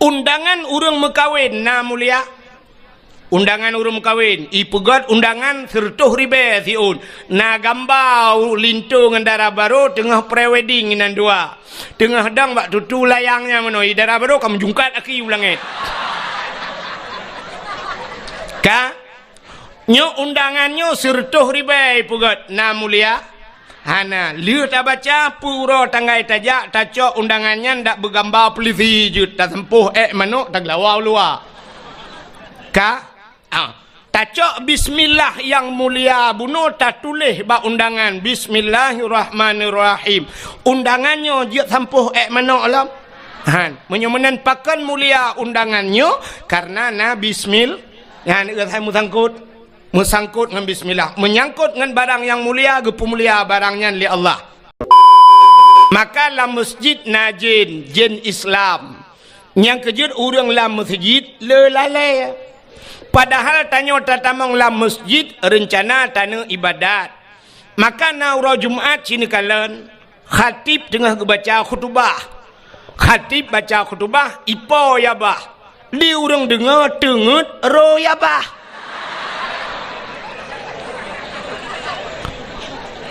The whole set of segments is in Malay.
undangan urang mekawin na mulia. Undangan urang mekawin ipegat undangan sertuh ribe siun na gambau lintu ngendara baru tengah prewedding inan dua tengah dang bak tutu layangnya menoi dara baru kamu jungkat aki ulangit ka nyo undangannya sertuh ribe ipegat na mulia hana liu ta baca puro tanggai tajak tacok undangannya ndak bergambar pelisi jut tak sempuh manuk tak lawau luar ka tacok bismillah yang mulia bunuh tak tulis bak undangan bismillahirrahmanirrahim undangannya dia sampuh manuk alam han menyemenan pakan mulia undangannya karena na bismillah han saya musangkut dengan bismillah menyangkut dengan barang yang mulia gepu mulia barangnya li Allah maka dalam masjid najin jin Islam yang kejut urang dalam masjid lelalai. Padahal tanya tatamang la masjid rencana tanah ibadat. Maka naura Jumat sini kalian khatib tengah baca khutbah. Khatib baca khutbah ipo ya bah. Di urang dengar tengut ro ya bah.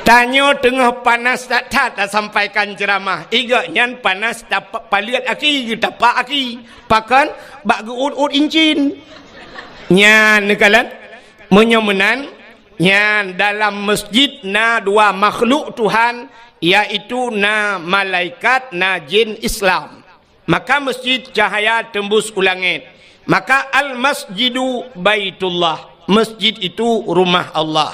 Tanya tengah panas tak sampaikan ceramah. Iga nyan panas dapat paliat aki dapat aki. Pakan bak geut-ut incin. Nyan nekalan menyemenan nyan dalam masjid na dua makhluk Tuhan yaitu na malaikat na jin Islam maka masjid cahaya tembus ulangit maka al masjidu baitullah masjid itu rumah Allah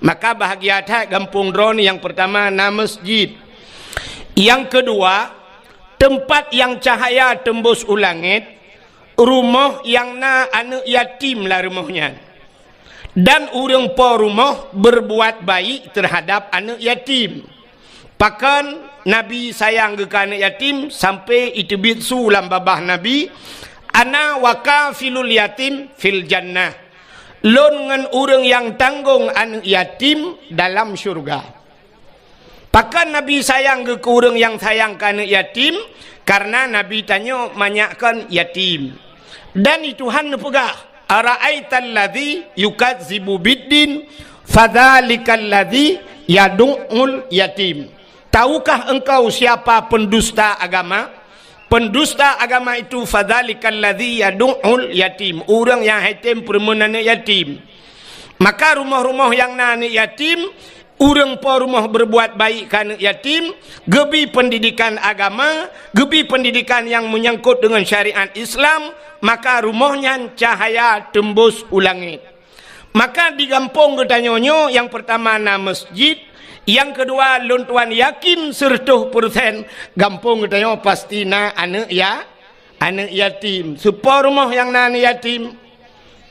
maka bahagia tak kampung drone yang pertama na masjid yang kedua tempat yang cahaya tembus ulangit rumah yang na anak yatim lah rumahnya dan urang po rumah berbuat baik terhadap anak yatim pakan Nabi sayang ke anak yatim sampai itu bitsu dalam babah Nabi ana wakafilul yatim fil jannah lon ngan urang yang tanggung anak yatim dalam syurga pakan Nabi sayang ke urang yang sayang ke anak yatim karena Nabi tanya manyakkan yatim dan itu Tuhan pegah ara'aital ladzi yukadzibu biddin fadzalikal ladzi yad'ul yatim tahukah engkau siapa pendusta agama pendusta agama itu fadzalikal ladzi yad'ul yatim orang yang yatim permunan yatim maka rumah-rumah yang anak yatim urang po rumah berbuat baik ke yatim gebi pendidikan agama gebi pendidikan yang menyangkut dengan syariat Islam maka rumahnya cahaya tembus ulangit maka di kampung ketanyonyo yang pertama na masjid yang kedua luntuan yakin 100% kampung ketanyo pasti na anak yatim supaya rumah yang na anak yatim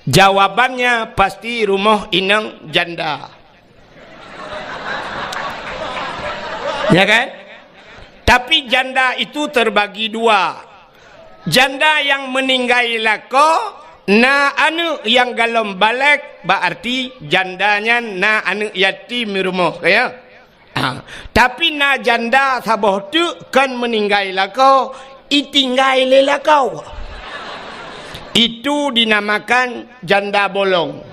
jawabannya pasti rumah inang janda ya kan? Tapi janda itu terbagi dua. Janda yang meninggal lako na anu yang galom balik berarti jandanya na anu yatim rumah ya. Tapi na janda saboh tu kan meninggal lako itinggal lelako. Itu dinamakan janda bolong.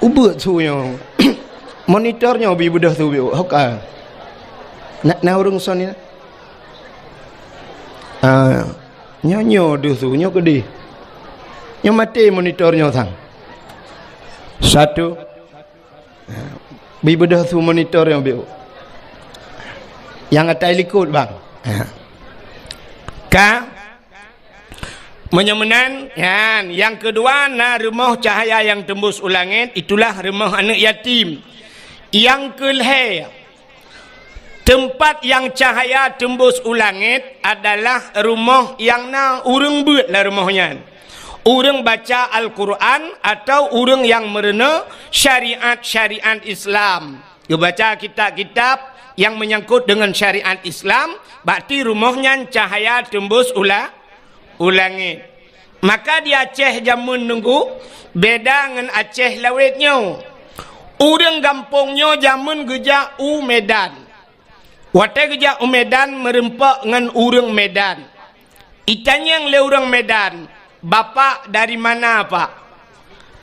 Ubut suyo monitornya bi budah tu bi hoka nak urung son ni nyo du su nyo gede nyo mati monitornya sang satu bi budah su monitornya bi yang atai likut bang ka menyemenan yang kedua na rumah cahaya yang tembus ulangit itulah rumah anak yatim yang kelih tempat yang cahaya tembus ulangit adalah rumah yang na urang buat lah rumahnya urang baca Al-Quran atau urang yang merena syariat Islam baca kitab-kitab yang menyangkut dengan syariat Islam berarti rumahnya cahaya tembus ulangit maka di Aceh jamun nunggu beda dengan Aceh lawitnya Urang kampungnya zaman geja Medan. Wate geja Medan merempak dengan urang Medan. Itanya yang le urang Medan, bapak dari mana pak?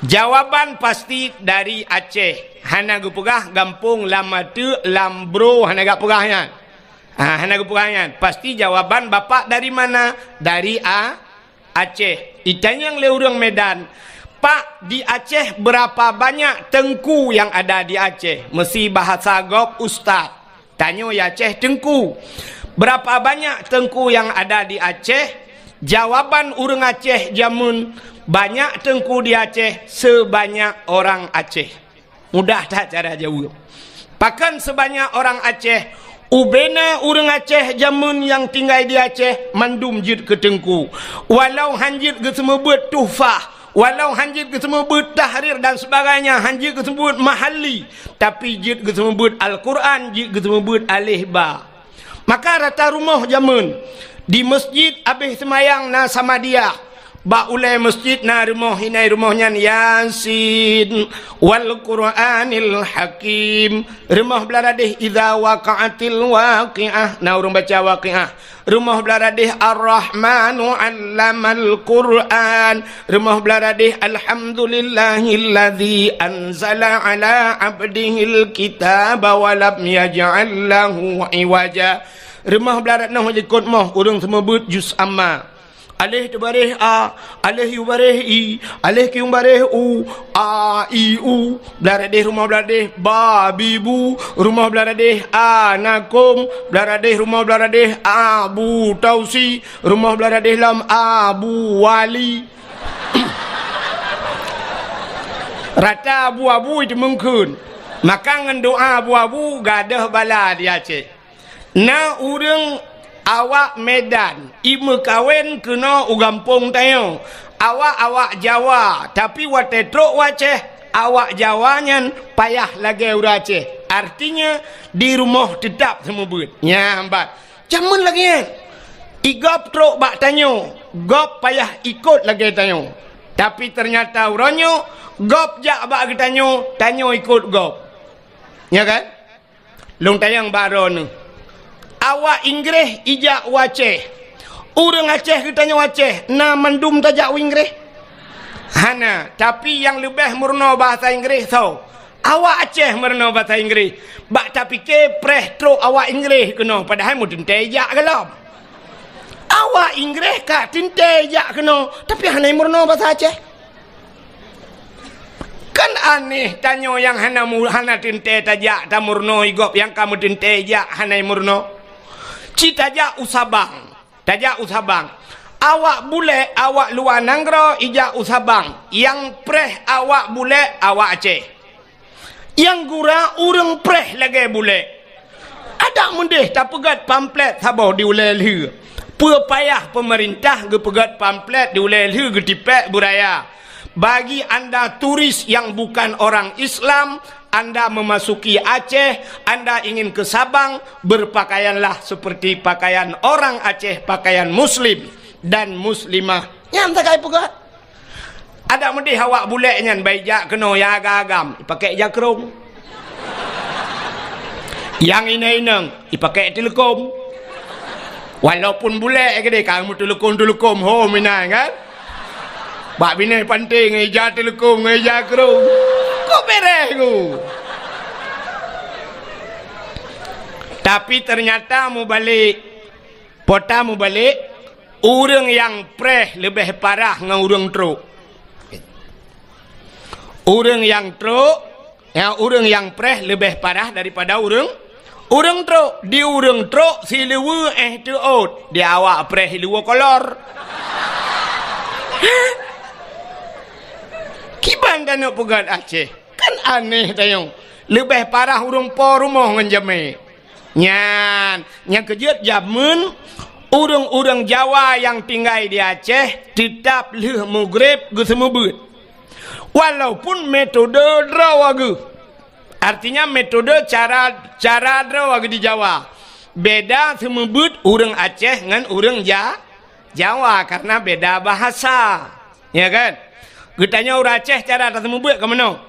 Jawaban pasti dari Aceh. Hana gupegah kampung Lamatu Lambro hana gak pegahnya. Hana gupegahnya. Pasti jawaban bapak dari mana? Dari Aceh. Itanya yang le urang Medan. Pak, di Aceh berapa banyak tengku yang ada di Aceh? Mesti bahasa gop ustaz. Tanya ya Aceh tengku. Berapa banyak tengku yang ada di Aceh? Jawaban urang Aceh jamun, banyak tengku di Aceh sebanyak orang Aceh. Mudah tak cara jawab? Pakan sebanyak orang Aceh. Ubena urang Aceh jamun yang tinggal di Aceh mandum jid ke tengku. Walau hanjit ke semua buat tufah. Walau hanjit kesebut tahrir dan sebagainya, hanjit kesebut mahali, tapi jid kesebut Al-Quran, jid kesebut alih ba. Maka rata rumah jamun di masjid habis semayang na sama dia. Ba ulai masjid na rumah hinai rumahnya Yasin wal Quranil Hakim. Rumah belaradih idza waqa'atil waqi'ah. Na urang baca waqi'ah. Rumah belaradih Ar-Rahmanu 'allamal Qur'an. Rumah belaradih Alhamdulillahilladzi anzala 'ala 'abdihil kitaba wa lam yaj'al lahu 'iwaja. Rumah belaradih ikut mah urang semebut juz amma. Alih tubareh a, alih yubareh i, alih kiumbareh u, a i u. Belaradeh rumah belaradeh ba bibu, rumah belaradeh a nakum, belaradeh rumah belaradeh abu tausi, rumah belaradeh lam abu wali. Rata abu-abu itu mungkin. Maka ngan doa abu-abu gadah bala di Aceh. Na urang awak Medan, ibu kawin kena ugampung tayo. Awak Jawa, tapi wate truk Aceh, awak Jawanya payah lagi ura Aceh. Artinya di rumah tetap semua buat. Nyambat. Jamun lagi ya. Igop truk bak tanyo, gop payah ikut lagi tanyo. Tapi ternyata uranyo gop jak bak tanyo, tanyo ikut gop. Ya kan? Long tayang baron. Awak Inggris ijak Aceh. Urang Aceh kitanya Aceh. Na mandum tajak Inggris. Hana. Tapi yang lebih murno bahasa Inggris tau. Awak Aceh murno bahasa Inggris. Bak tapi ke preh truk awak Inggris kena. Padahal mu tentejak kalau. Awak Inggris kak tentejak kena. Tapi hana murno bahasa Aceh. Kan aneh tanya yang hana tente tajak ta murno igop. Yang kamu tentejak hana murno. Tajak usabang. Tajak usabang. Awak bule, awak luar nanggro, ijak usabang. Yang preh awak bule, awak Aceh. Yang gura, urang preh lagi bule. Ada mendih tak pegat pamflet sabah di ulai lih. Payah pemerintah ke pegat pamflet di ulai lih ke tipek buraya. Bagi anda turis yang bukan orang Islam, anda memasuki Aceh, anda ingin ke Sabang, berpakaianlah seperti pakaian orang Aceh, pakaian muslim dan muslimah. Yang tak kaya pegat. Ada mendih awak buleknya, baik kena ya agam, pakai jakrung. Yang ini dipakai telekom. Walaupun bulek ke dia, kamu telekom ho minang kan? Bak bina penting ngeja telekom, ngeja kerung. Kok beres ku? Tapi ternyata mu balik. Pota mu balik. Urang yang preh lebih parah dengan urang truk. Urang yang truk. Urang yang preh lebih parah daripada urang truk. Di urang truk si lewa tu out. Di awak preh lewa kolor. Kiban kan nak pegat Aceh. Kan aneh tayong. Lebih parah urang po rumah dengan jame. Nyan kejut jamun urang-urang Jawa yang tinggal di Aceh tetap leh mugrib ke semubut. Walaupun metode drawagu. Artinya metode cara drawagu di Jawa. Beda semubut urang Aceh dengan urang Jawa karena beda bahasa. Ya kan? Getanya orang Aceh cara tak semubut ke mana?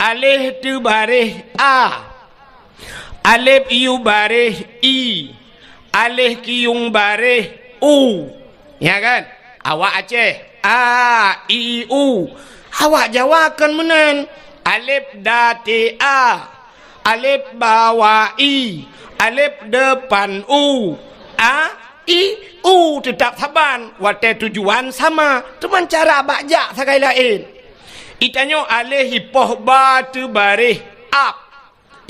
alif tu baris a, alif iu baris i, alif kiung baris u. Ya kan? Awak Aceh a i u. Awak Jawa kan menan alif dati a, alif bawah i, alif depan u, a i u tetap saban. Wate tujuan sama, cuman cara baca sakai lain. Itanyo alif ipoh ba tu baris ap,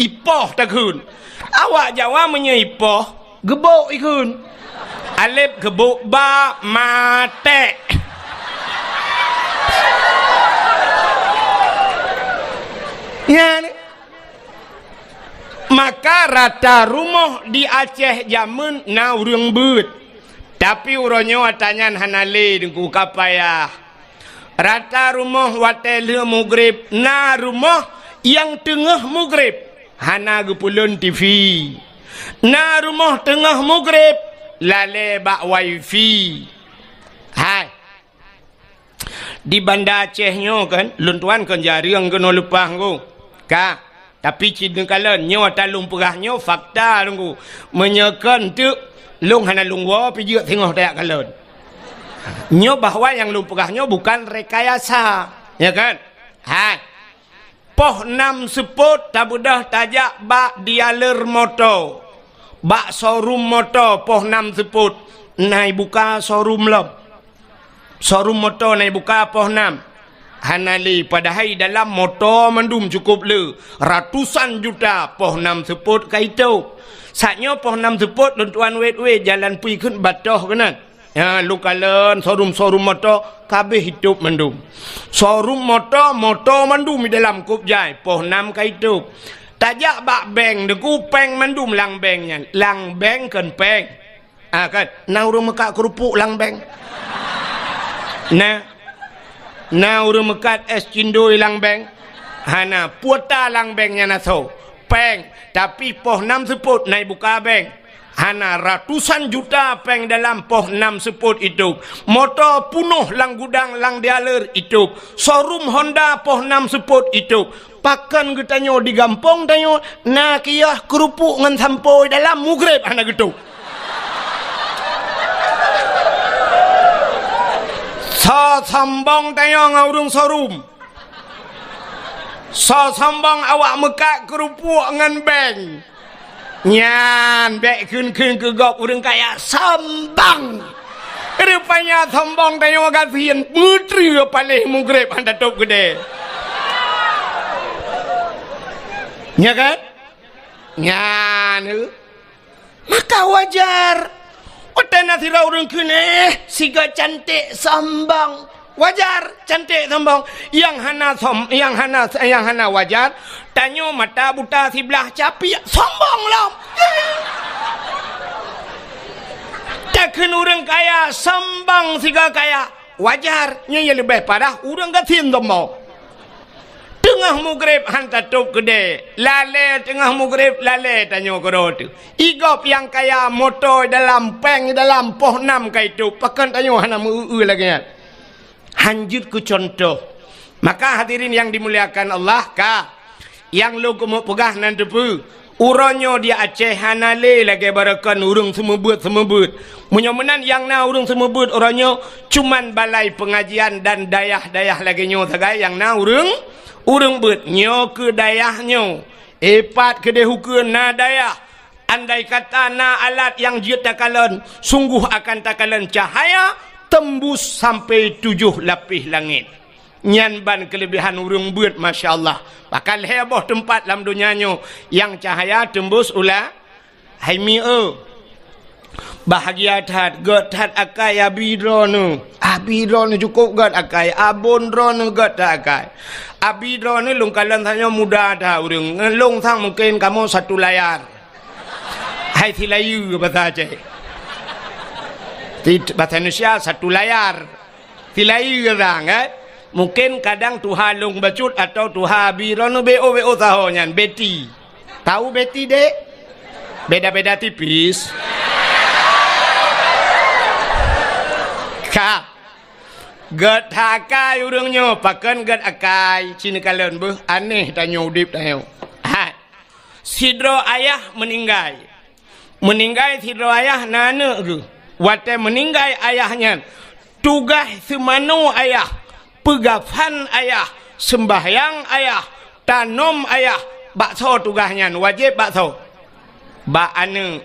ipoh takun. Awak Jawa punya ipoh gebok ikun. Alif gebuk ba mate. Ya ni. Maka rata rumah di Aceh zaman na urang beut. Tapi uronyo atanyan hanale dengku kapaya. Rata rumah watel mugrib na rumah yang tengah mugrib hana gepulun TV. Na rumah tengah mugrib lale bak wifi. Hai. Di Banda Acehnya kan, luntuan kan jarang kena lupa aku. Ka, tapi cina kalian nyo talung perahnya fakta tunggu. Menyekan tu lung hana lungwa pi je tengok tak kalian. Nyo bahawa yang lung perahnya bukan rekayasa, ya kan? Hai. Poh 6 seput tabudah tajak bak dialer motor. Bak showroom motor poh 6 seput nai buka showroom lom. Showroom motor nai buka poh 6. Hanali padahal dalam motor mandum cukup le ratusan juta poh 6 seput kaitu. Saatnya poh 6 seput tuan wet jalan pui kun batoh kenan. Ya lu kalen showroom motor kabeh hidup mandum. Showroom motor mandum di dalam kup jai poh 6 kaitu. Tajak bak beng deku peng mandum lang bengnya. Lang beng kan peng. Ah kan na urang mekak kerupuk lang beng. Na urang mekat es cindoi lang beng. Hana puata lang bengnya naso. Peng tapi poh 6 seput naik buka beng. Hana ratusan juta peng dalam poh 6 seput itu. Motor punuh lang gudang lang dialer itu. Showroom Honda poh 6 seput itu. Pakan getanyo di gampong tanyo na kiyah kerupuk ngan sampoi dalam mugrib hana gitu. Sa sambang tanyo ngaurung showroom. Sa sambang awak mekak kerupuk ngan beng. Nyan bek kun ke gok urang kaya sambang. Rupanya sambang tanyo kasihan putri palih mugrib handa top gede. Ya kan? Nyan. Maka wajar. Otana sira urang kene siga cantik sambang. Wajar cantik sambang. Yang hana wajar. Tanyo mata buta sebelah capi sambang lah. Takkan urang kaya sambang siga kaya. Wajarnya yang lebih parah urang gatin sambang. Tengah mugrib hantar top gede. Lale tengah mugrib lale tanyo korot. Igop yang kaya motor dalam peng dalam poh 6 kaitu. Pakan tanyo hana mu lagi ya. Hanjut ku contoh. Maka hadirin yang dimuliakan Allah ka. Yang lu kemu pegah nan depu. Uronyo dia Aceh hanale lagi barakan urung semebut. Menyomenan yang na urung semebut uronyo cuman balai pengajian dan dayah-dayah lagi nyo sagai yang na urang bet nyo ke dayahnya epat ke dehukeun na dayah. Andai kata na alat yang jit takalan sungguh akan takalan cahaya tembus sampai 7 lapis langit. Nyan ban kelebihan urang bet masya-Allah. Bakal heboh tempat dalam dunianyo yang cahaya tembus ulah haimi bahagia tat god tat akai abidron cukup god akai abon ron god akai abidron ni lung kalan tanya muda dah urang ngelong sang mungkin kamu satu layar hai silayu bahasa Aceh bahasa Indonesia satu layar silayu orang mungkin kadang tuha lung bacut atau tuha abidron bo tahonya Betty tahu Betty dek beda-beda tipis. Gad hakai urangnya pakan gad akai cina kalian beuh aneh tanya udip tahu. Sidro ayah meninggal. Meninggal sidro ayah nana ke. Wate meninggal ayahnya. Tugas semano ayah. Pegafan ayah. Sembahyang ayah. Tanom ayah. Bakso tugasnya wajib bakso. Ba ane.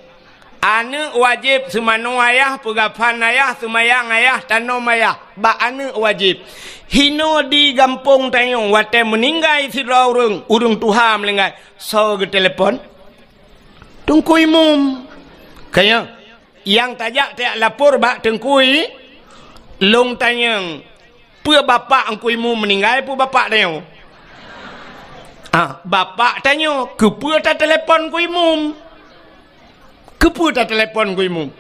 Ane wajib semano ayah. Pegafan ayah. Sembahyang ayah. Tanom ayah. Ba ane wajib. Hino di gampung tayong wate meninggal si urung Tuhan melinggai so ke telefon tungkui mum kaya yang tajak tiak lapor bak tengkui long tanyang pua bapak angkui mum meninggal pua bapak tayong bapak tanya ke pua ta telefon kui mum ke pua ta telefon kui mum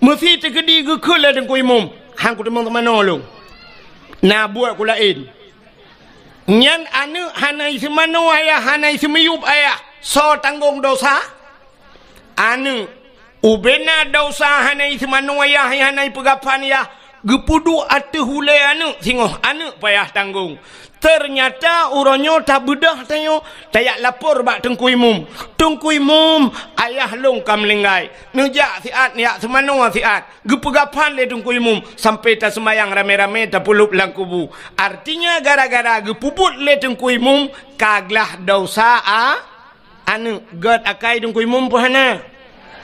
mesti tegedi ke kula tengkui mum hang ku teman-teman nolong na buat ku lain nyan anu hanai semano ayah hanai semiyup ayah so tanggung dosa anu ubena dosa hanai semano ayah hanai pegapan ya gepudu atu hule anu singoh anu payah tanggung ternyata uronyo tak bedah tayo tayak lapor bak tengkui mum ayah long kam lenggai nejak siat niak semano siat gepegapan le tengkui mum sampai tak semayang rame-rame tak pulup lang kubu artinya gara-gara gepuput le tengkui mum kaglah dosa anu god akai tengkui mum pohana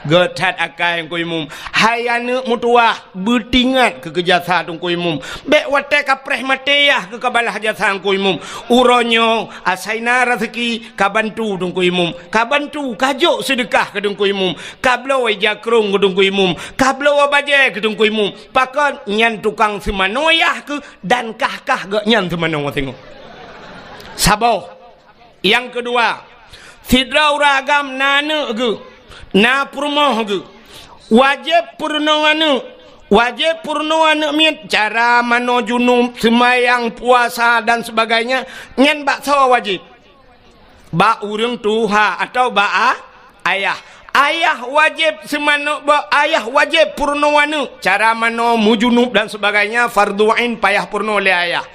god hat akai tengkui mum hai anu mutuah bertingat ke kejasa tengkui mum bek wate kapreh mateyah ke kabalah jasa tengkui mum uronyo asaina rezeki kabantu tengkui mum kabantu kajuk sedekah ke tengkui mum kablo jakrung ke tengkui mum kablo baje ke tengkui mum pakon nyan tukang semanoyah ke dan kah gak nyan semano tengok sabar yang kedua sidrau ragam nana ke na purmoh ke wajib purno anu miet cara mano junub semayang puasa dan sebagainya nyen bakso wajib ba urang tuha atau ba ayah wajib semano ba ayah wajib purno anu cara mano mujunub dan sebagainya fardu ain payah purno le ayah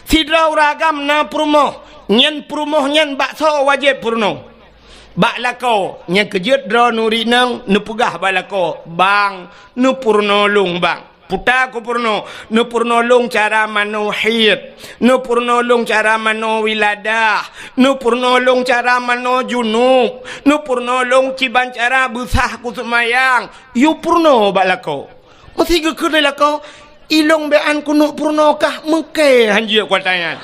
sidrau ragam na purmoh nyen bakso wajib purno bak lako yang kejut dro nuri nang nepugah balako bang nu purno lung bang puta ku purno nu purno lung cara mano hid nu purno lung cara mano wiladah nu purno lung cara mano junub nu purno lung ciban cara busah ku semayang yu purno bak lako mesti gekele lako ilong bean kunu purno kah mengke hanjir kuatangan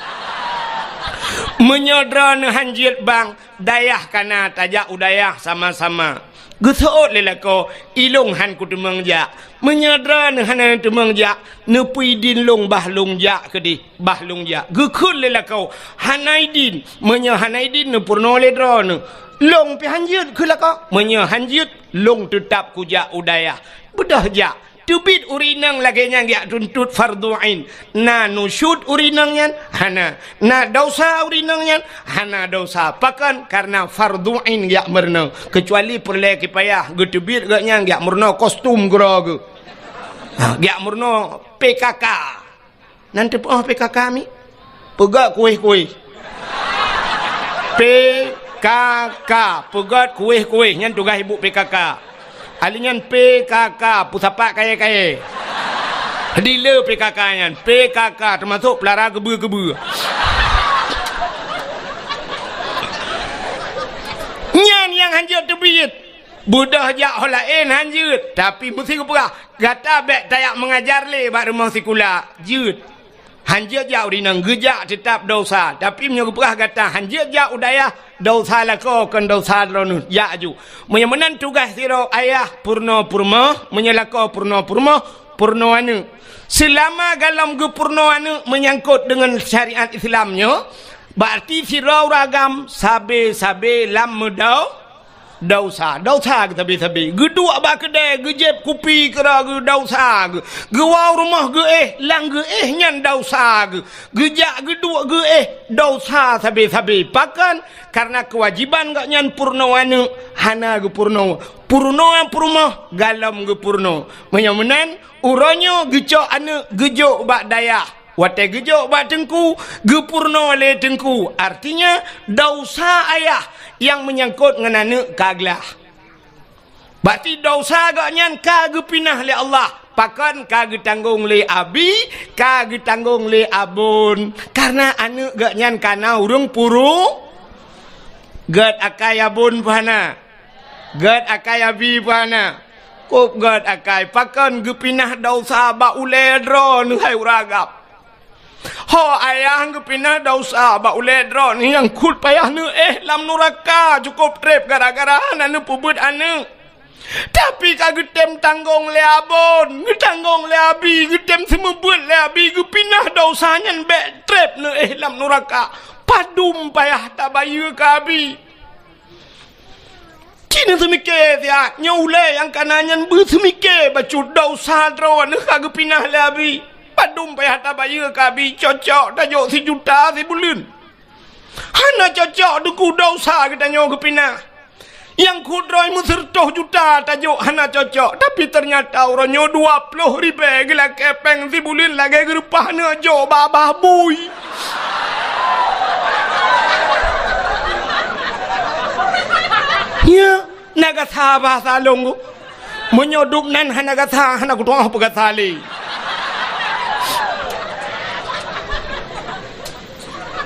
menyodron hanjir bang dayah kana tajak udayah sama-sama gesoot lelako ilung han ku temeng ja menyodron hanan temeng ja nepui din long bahlung ja kedi bahlung ja gekul lelako hanaidin menyo hanaidin ne purno ledron long pi hanjir kelako menyo hanjir long tetap ku ja udayah bedah ja tubit urinang lagi yang ya tuntut fardu ain na nusyud urinangnya hana na dosa urinangnya hana dosa pakan karena fardu ain ya merna kecuali perle kipayah getubit gak yang ya merna kostum grog ya merna PKK nanti PKK mi pegak kuih PKK pegat kuih nyan tugas ibu PKK alingan PKK pusapak kaya-kaya dealer PKK nyan PKK termasuk pelara gebu-gebu nyan yang hanjut tebit budah jak holain hanjut tapi mesti kepegah gata bek tayak mengajar le bak rumah sikula jut hanjut jak urinang gejak tetap dosa tapi menyo kepegah gata hanjut jak udayah dosa lako kan dosa dronu ya ju menyemenan tugas siro ayah purno menyelako purno anu selama dalam ge purno anu menyangkut dengan syariat Islamnya berarti siro ragam sabe lam medau dosa sabi gedua ba kedai gejep kupi kera ge dosa ge wau rumah ge lang ge nyan dosa gejak gedua ge dosa sabi pakan karena kewajiban gak nyan purno anu hana ge purno galam ge purno menyamenan uronyo geco anu gejo bak daya Wate gejok ba tengku, gepurno le tengku. Artinya dosa ayah yang menyangkut dengan anak kaglah. Berarti dosa agaknya kagak pinah le Allah. Pakan kagak tanggung le abi, kagak tanggung le abun. Karena anak agaknya kana urung puru. Gad akai abun pana. Gad akai abi pana. Kop gad akai. Pakan gepinah dosa ba ule dron hai uragap. Ho ayah gepinah dosa ba ule dron yang kut payah nu lam nuraka cukup trip gara-gara anak pubut anak. Tapi kagak tem tanggung le abon, tanggung le abi, tem semua buat le abi, pinah dosanya be trip nu lam nuraka. Padum payah tabayu ke abi. Cina semike dia, nyule yang kanannya bersemike bacut dosa drawan kagak pinah le abi. Padum payah tabayu ke abi, cocok tajuk 1 juta 1 bulan. Hana cocok duku dosa kita nyo ke pinah. Yang kudroi musertoh juta tajuk hana cocok. Tapi ternyata orangnya 20 ribu gila kepeng si bulin lagi gerupah na jo babah bui. Ya, naga sabah salong. Menyoduk nan hana gata hana kutuang apa gatali.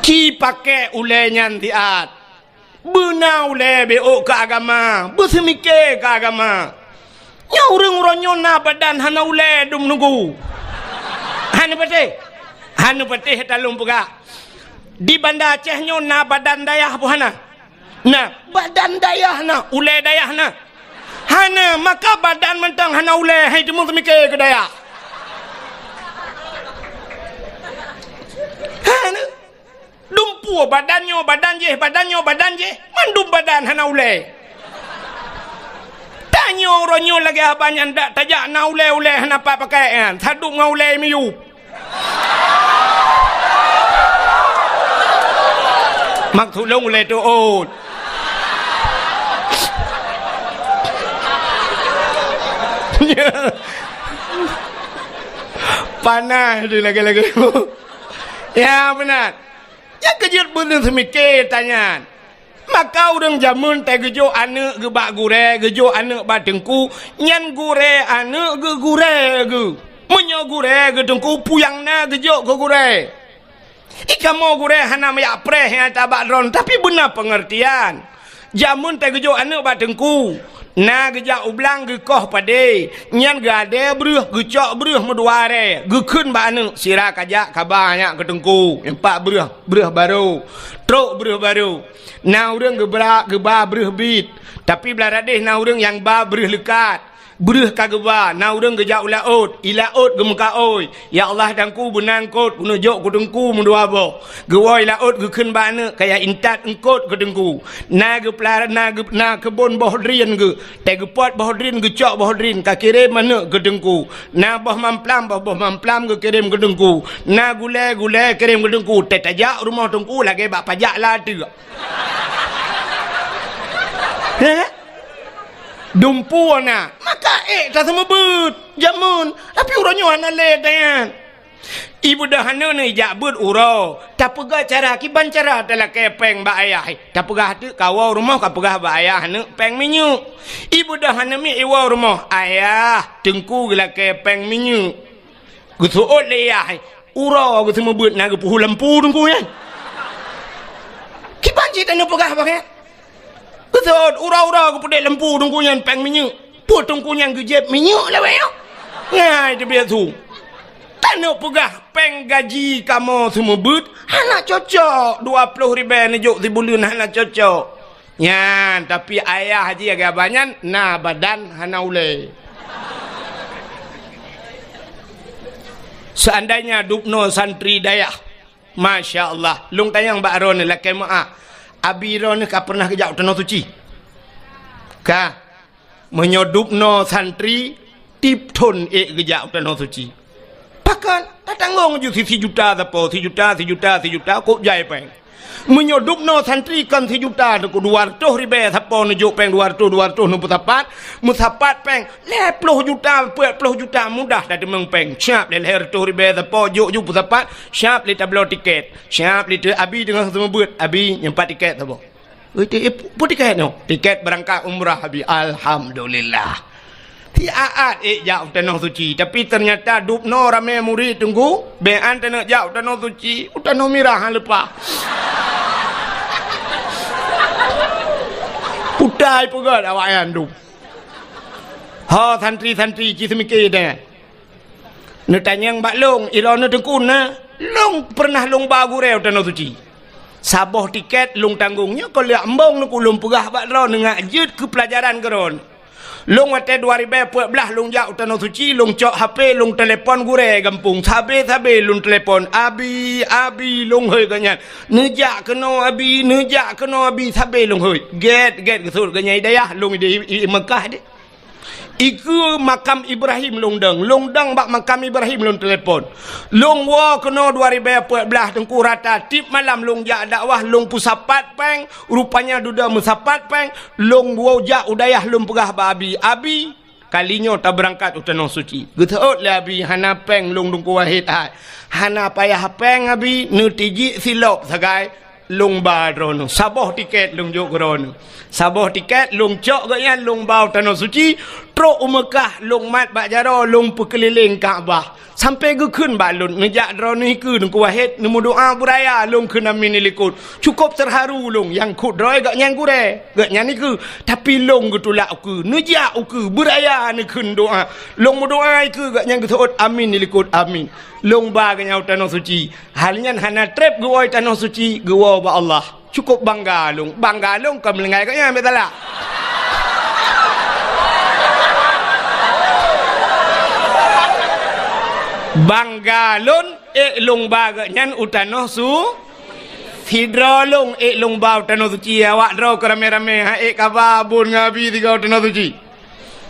Ki pakai ulenyan tiat. Benau le beo ke agama, bersemike ke agama. Nya urang-urangnya na badan hana ule dum nunggu. Hanu pete talung puga. Di Banda Aceh nyo na badan dayah buhana. Nah, badan dayah na, ule dayah na. Hana maka badan mentang hana ule hai demu semike ke dayah. Hana dumpu badannya badan je mandum badan hana ule tanya orangnya lagi abang ndak tajak na ule hana apa pakaian saduk ngau ule miyu mak tulung ule tu ot panah tu lagi ya benar. Yang kejut bener semike tanyaan. Maka orang jamun tak gejo anak ge bak gure, gejo anak ba tengku, nyan gure anak ge gure ge. Menyo gure ge tengku puyang na gejo ge gure. Ikamo gure hana mayak preh yang tabak dron, tapi benar pengertian. Jamun tak gejo anak ba tengku. Na gejak ublang ge koh pade, nyan gade bruh gecok bruh meduare, ge keun ba anu sira kajak kabarnya ke tengku, empat bruh baru. Truk bruh baru. Na urang ge brak ge ba bruh bit, tapi beladeh na urang yang ba bruh lekat. Bruh kageba, na urang gejak ulaut, ilaut ge muka oi. Ya Allah dangku benang kot punujok ku tengku mendua bo. Ge woi laut ge keun ba anu kaya intat engkot ke tengku. Na ge pelara na kebon boh drin ge. Te ge pot boh drin ge cok boh drin ka kirim mana ke tengku. Na boh mamplam ge kirim ke tengku. Na gule kirim ke tengku. Te tajak rumah tengku lagi bak pajak lah tu. Dumpu na maka tak sama but jamun tapi urangnya hana le dayan ibu dah hana ni jak but uro tak pegah cara kiban cara telah kepeng ba ayah tak pegah tu kawau rumah ka pegah ba ayah hana peng minyu ibu dah hana mi iwa rumah ayah tengku gila kepeng minyu gusuot le ayah uro gu sama but na gu puhu lempu tengku ya kiban cita ni pegah ba kan betul, ura-ura aku pedek lempu tungkunya peng minyak. Put tungkunya gejep minyak lah bayang. Ya, itu biar tu. Tak nak pegah peng gaji kamu semua but. Anak cocok. 20 ribu nejuk di bulan anak cocok. Ya, tapi ayah haji agak banyak. Nah, badan hana ule. Seandainya dupno santri dayah. Masya Allah. Lung tayang Mbak Ron ni laki maaf. Abiro ni kah pernah kejap tanah suci? Kah menyodupno santri tip ton kejap tanah suci. Pakan tak tanggung je 1 juta apa 1 juta kok jai peng. menyodupno santri kan 1 juta ku 200 ribu siapa nujuk peng 200 nu mutapat peng 10 juta 40 juta mudah dah demeng peng siap le 100 ribu siapa juk mutapat siap le tablo tiket siap le abi dengan semua buat abi nyempat tiket siapa pun tiket no tiket berangkat umrah abi alhamdulillah aat jauh tanah suci tapi ternyata dupno ramai murid tunggu bean tanah jauh tanah suci tanah mirah lepas putai pegat awak yang dup ha santri-santri cisemiki dah nak tanya yang bak long ilona tengkun na long pernah long bagu reu tanah suci sabah tiket long tanggungnya kalau liak embong nak ulung pegah bak ron ngak jut ke pelajaran geron long wate 2014 long jauh tanah suci long cok HP long telefon gure gampung sabe long telefon abi long hoi ganyan nejak kena abi sabe long hoi get kesul ganyan dayah long di Mekah de iku makam Ibrahim long dang bak makam Ibrahim long telefon long wa kena 2014 tengku rata tip malam long jak dakwah long pusapat peng rupanya duda musapat peng long wa jak udayah long pegah ba abi kalinya tak berangkat utanong suci geut le abi hana peng long dungku wahid hana payah peng abi nu tiji silop sagai long ba drono sabah tiket long jok grono sabah tiket long cok gaya long bau tanah suci tro Mekah long mat bak jaro long perkeliling Kaabah sampai ge keun balun ngejak drono iku dengku wahid nemu doa buraya long keun amin likut cukup terharu long yang kut droi gak nyang gure gak nyan iku tapi long getulak aku ngejak aku buraya ne keun doa long doa iku gak nyang getut amin likut amin long ba ganyau tanah suci halnya hana trip goi tanah suci gua ba Allah cukup bangga long kau melengai kaya betul tak bangga lon long ba ganyan utanoh su hidro long long ba utanoh suci awak dro kerame-rame ha kababun ngabi tiga utanoh suci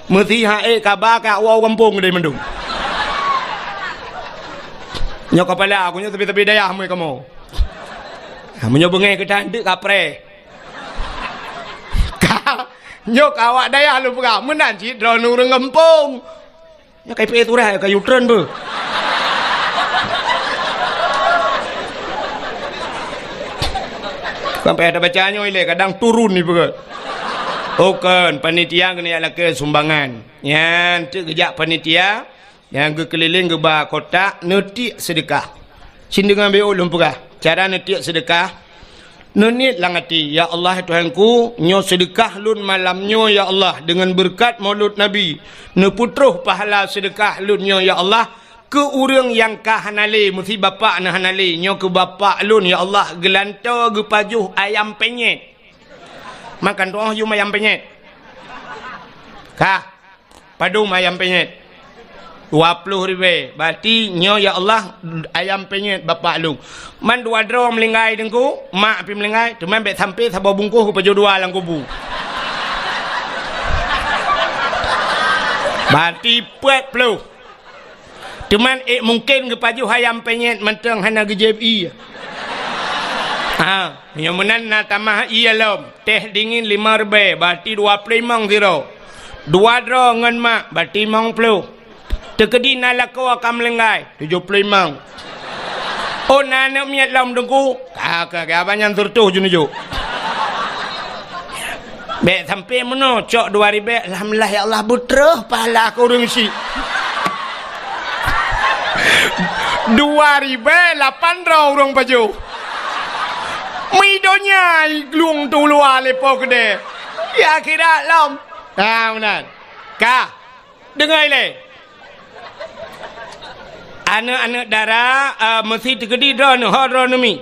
mesti ha kabah ka wow kampung gede mendung nyok kepala aku nyok tepi-tepi dayah mu kamu menyo bengai ke tanduk kapre nyok awak dayah lu pegah menan ci dro nurung kampung nya kai pe turah kai utren be sampai ada bacanya ile kadang turun ni begat oken panitia kena ala ke sumbangan yan tu kejak panitia yang ke keliling ke ba kota netik sedekah sindengan be ulun pegah cara netik sedekah nunit langati ya Allah Tuhanku nyo sedekah lun malamnyo ya Allah dengan berkat maulud nabi ne putruh pahala sedekah lun nyo ya Allah ke urang yang kahanale mesti bapa na hanale nyo ke bapa lun ya Allah gelanto ge pajuh ayam penyet makan doa yum ayam penyet kah padum ayam penyet 20 ribu berarti nyo ya Allah ayam penyet bapa lu man dua dro melingai dengku mak pi melingai teman bet sampai sabo bungkuh ku pajo dua lang kubu berarti puet pelu teman mungkin ke pajo ayam penyet mentang hana GJBI yang menan na tamah iya lom teh dingin 5 ribu berarti 25 zero dua dro ngan mak berarti 50 tekedi nalako akam lengai 75 oh nana miat lam dengku kakak abanyan tertuh junuju be sampai meno cok 2000 alhamdulillah ya Allah butrah pahala aku rungsi 2008 orang baju midonya glung tu luar lepo gede ya kira lam benar kah dengar le anak-anak darah mesti tegedi drone horonomi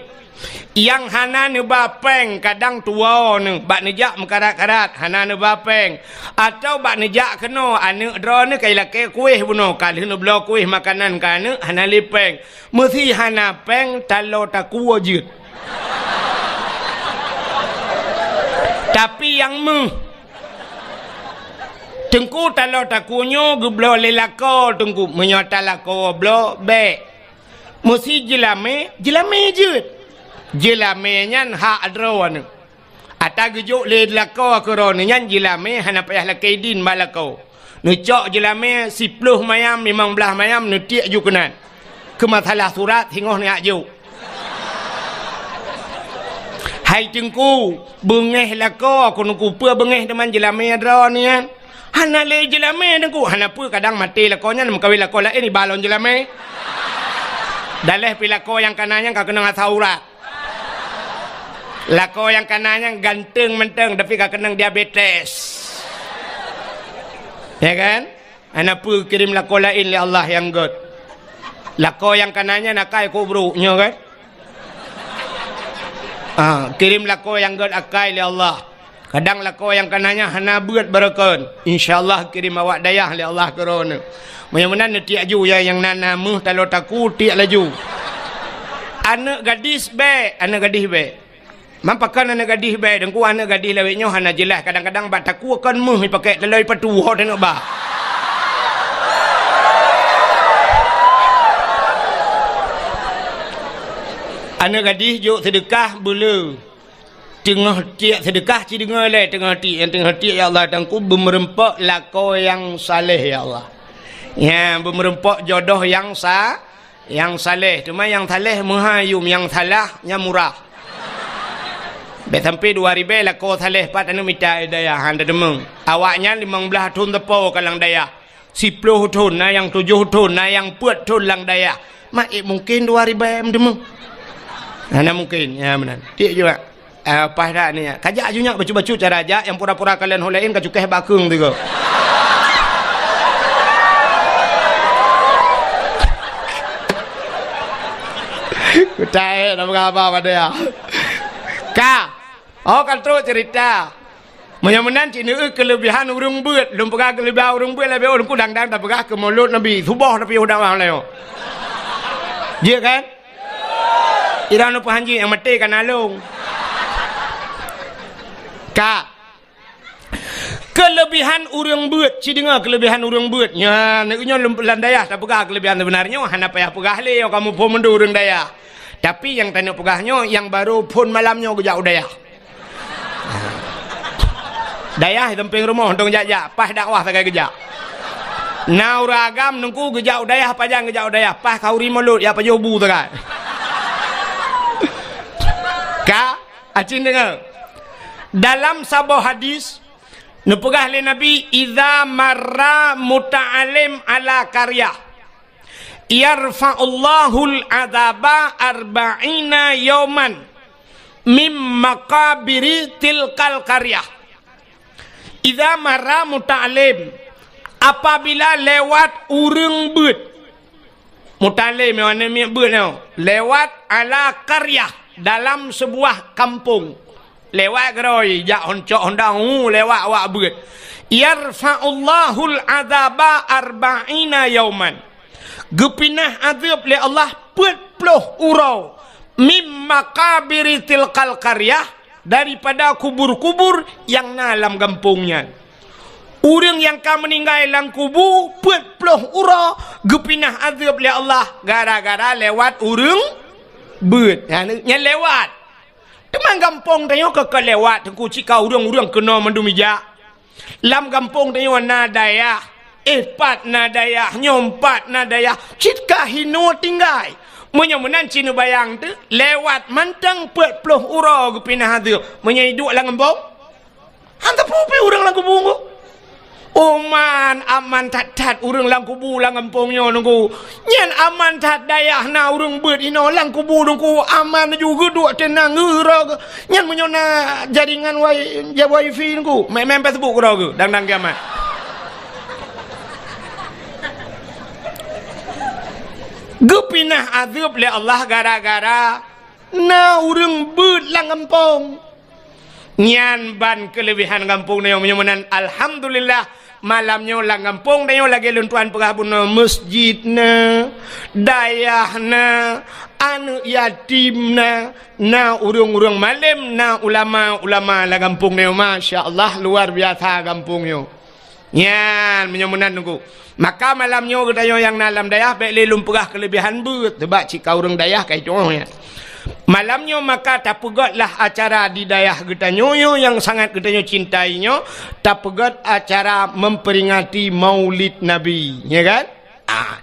yang hana ne bapeng kadang tua ne bak nejak mekarat-karat hana ne bapeng atau bak nejak kena anak drone kai lake kuih buno kali ne blo kuih makanan kana hana lepeng mesti hana peng talo taku wajud tapi yang tengku talo takunyo gublo lelako tengku menyota lako blo be mesti jelame jut Jilame nyan hak adron. Ata gejuk le lako keron nyan jilame hana payah lakaidin balako. Nu cok jilame 10 mayam 15 mayam nu tiak ju kenan. Ke masalah surat hingoh ni aju. Hai jengku bengeh lako ku nu peur bengeh teman jilame adron ni kan. Hana le jilame dengku hana peur kadang mati lakonya nak kawin lako lain ni balon jilame. Daleh pilako yang kanannya kau kena saurat. Lako yang kanannya ganteng menteng tapi kau kena diabetes. Ya kan? Anak pun kirim lako lain oleh Allah yang good. Lako yang kanannya nakai kubruknya kan? Kirim lako yang good akai oleh Allah. Kadang lako yang kanannya hana buat berakon. InsyaAllah kirim awak dayah oleh Allah kerana. Mudah-mudahan tiak ju yang nana muh kalau taku tiak laju. Anak gadis be, anak gadis be. Mampakan anak gadis be, dengku anak gadis leweknya hana jelas. Kadang-kadang bat taku akan muh pakai telai patu ho tengok bah. Anak gadis juk sedekah bulu. Tengah tiak sedekah ci dengar le tengah tiak ya Allah dengku bermerempak lako yang saleh ya Allah. Ya, bermerempak jodoh yang saleh. Cuma yang saleh muhayum, yang salahnya murah. Bet sampai 2000 lah kau saleh pat anu minta daya handa demeng. Awaknya 15 tahun tepo kalang daya. 10 tahun na yang 7 tahun na yang 4 tahun lang daya. Mak mungkin 2000 demeng. Hana mungkin, ya benar. Dia juga apa dah ni. Kajak ajunya bacu-bacu cara aja yang pura-pura kalian holain kacukeh bakung tu ko. Kutai nak apa pada ya. Kan terus cerita. Mudah-mudahan cina kelebihan urang beut, lum pegah kelebihan urang beut lebih orang ku dang-dang tak pegah ke mulut Nabi subuh tapi udah wang leo. Dia kan? Irang nu pahanji yang mati kan alung. Kelebihan urang beut, ci dengar kelebihan urang beut. Nya neknya landayah tak pegah kelebihan sebenarnya hana payah pegah leo kamu pun mendu urang daya. Tapi yang tanya pegahnya yang baru pun malamnya gejak daya. Daya temping rumah untuk jajak pas dakwah sakai gejak. Nau ragam nungku gejak daya pajang gejak daya pas kau rimulut ya pajobu sakai. Acin dengar. Dalam sebuah hadis nepegah oleh Nabi idza marra muta'alim ala qaryah yarfa'ullahul adzaba arba'ina yawman mim maqabiri tilkal qaryah. Idza marra muta'alim apabila lewat urang beut. Muta'alim mana mi beut lewat ala qaryah dalam sebuah kampung. Lewat geroi jak honcok hondang lewat awak beut. Yarfa'ullahul adzaba arba'ina yawman. Gepinah azab oleh Allah 40 urau mim makabiri tilkal qaryah daripada kubur-kubur yang dalam kampungnya. Orang yang akan meninggal dalam kubur 40 urau gepinah azab oleh Allah gara-gara lewat urang beut. Nya lewat. Teman kampung tanya ke lewat tengku cikau urang-urang kena mendumija. Lam kampung tanya nadaya. Pat nadaya, nyompat nadaya, citkah hino tinggal. Menyamunan cina bayang tu, lewat mantang 40 urau ke pinah tu. Menyiduk lang kampung. Hantar pupi urang lang kubung ku. Oman aman tat-tat urang lang kubu lang kampungnya nunggu. Nyan aman tat dayah na urang beut ino lang kubu nunggu aman juga duk tenang ngeura. Nyan menyona jaringan wifi nunggu. Main Facebook kau ke dang-dang kiamat. Gepinah azab oleh Allah gara-gara na urang beut lang kampung. Nyan ban kelebihan kampung ni menyamanan alhamdulillah malamnya lang kampung ni lagi luntuan perabuna masjidna dayahna anu yatimna na urang-urang malam na ulama-ulama lang kampung ni masya-Allah luar biasa kampung ni. Nyan menyamanan nunggu. Maka malamnya kedaya yang dalam dayah baik lelum perah kelebihan beut sebab cika urang dayah kai contohnya. Malamnya maka tak pegotlah acara di dayah getanyo yang sangat getanyo cintainya, tak pegot acara memperingati Maulid Nabi, ya kan?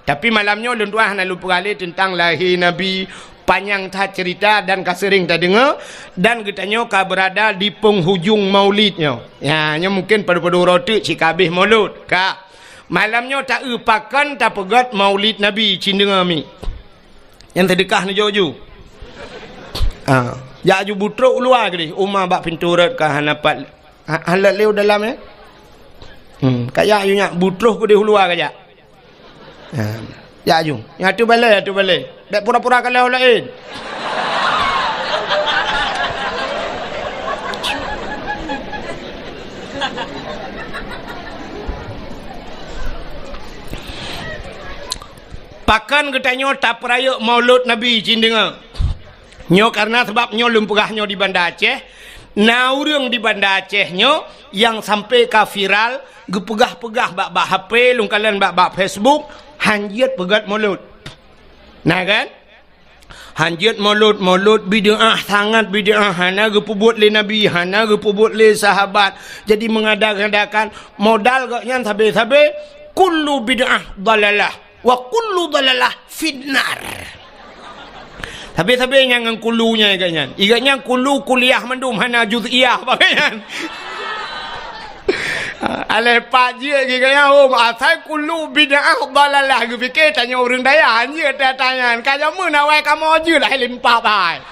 Tapi malamnya ulun tuah nak lupa kali tentang lahir Nabi, panjang tak cerita dan kasering tak dengar, dan getanyo ka berada di penghujung Maulidnya. Ya, nya mungkin pada-pada roti cik habis Maulud. Ka malamnya tak upakan tak pegot Maulid Nabi cindengar mi. Yang terdekah ni jojo. Ya ju butruk luar ke umah bak pintu rat ka hanapat halat leu dalam ya. Kaya yu nyak butruk ke di luar ka ya. Ya ju. Ya tu balai Dak pura-pura kalau lain. Pakan getanyo tak peraya Maulud Nabi cindengar. Nyo karena sebab nyo lumpurahnya di Banda Aceh, naurung di Banda Aceh nyo yang sampai ka viral, gepegah-pegah bak HP, lungkalan bak Facebook, hanjit pegat Maulud. Nah kan? Hanjit Maulud bid'ah sangat bid'ah, hana gepubuat le Nabi, hana gepubuat le sahabat. Jadi mengadakan modal gaknya sabe-sabe kullu bid'ah dalalah wa kullu dalalah finnar. Habis-habis yang kulunya ikannya. Ikannya kulu kuliah mendum hana juz'iyah pakaian. Ale pak je ikannya asal kulu bid'ah dalalah gu fikir tanya orang daya je tanya. Kamu nak wai kamu je lah limpa pai.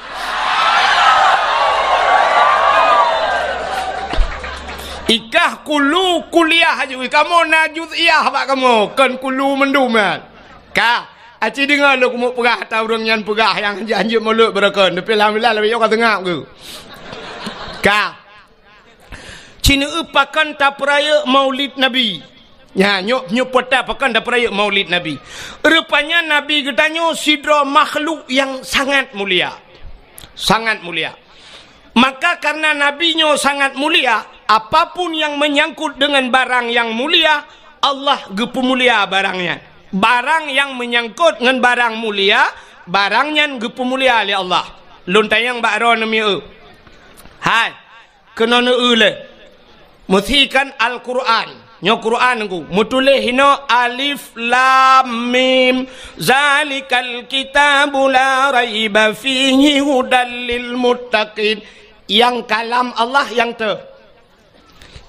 Ikah kulu kuliah je kamu nak juz'iyah pak kamu. Kan kulu mendum kan. Ka aci dengar lu kumuk perah tahu orang yang perah yang janji mulut berakan tapi alhamdulillah lebih orang tengah ke ka Cina upakan tak peraya Maulid Nabi ya nyok pota pakan tak peraya Maulid Nabi. Rupanya Nabi getanyo sidra makhluk yang sangat mulia, maka karena nabinya sangat mulia, apapun yang menyangkut dengan barang yang mulia, Allah gepu mulia barangnya. Barang yang menyangkut dengan barang mulia, barangnya gepu mulia oleh Allah. Luntayang bakro nami hai kena le musikan Al-Quran nyo Quran ku mutulih hino alif lam mim zalikal kitabu la raiba fihi hudal lil muttaqin. Yang kalam Allah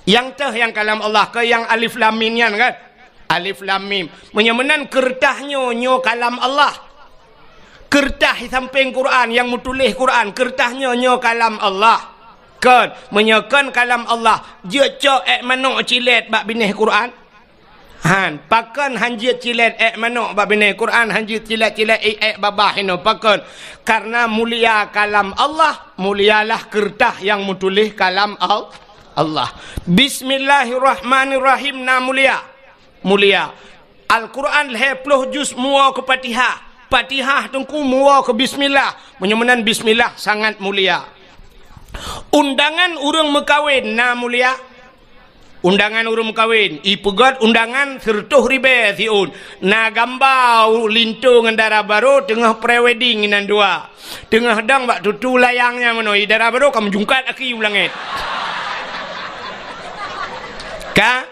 yang kalam Allah ke yang alif lam mim kan? Alif lam mim menyemenan kertahnya nyo kalam Allah. Kertah samping Quran yang mutulih Quran, kertahnya nyo kalam Allah. Kan menyekan kalam Allah. Je cok manok cilet bak binih Quran. Han pakan hanjit cilet manok bak binih Quran, hanjit cilet-cilet babah ino pakan. Karena mulia kalam Allah, mulialah kertah yang mutulih kalam Allah. Bismillahirrahmanirrahim na mulia. Al-Quran 20 juz mua ke Fatihah tungku mua ke bismillah. Menyemenan bismillah sangat mulia. Undangan urang mekawin na mulia. Undangan urang mekawin ipegat undangan sertuh ribe siun na gambau lintu ngendara baru tengah prewedding inan dua. Tengah dang bak tutu layangnya mano idara baru kamu jungkat aki ulangit. Ka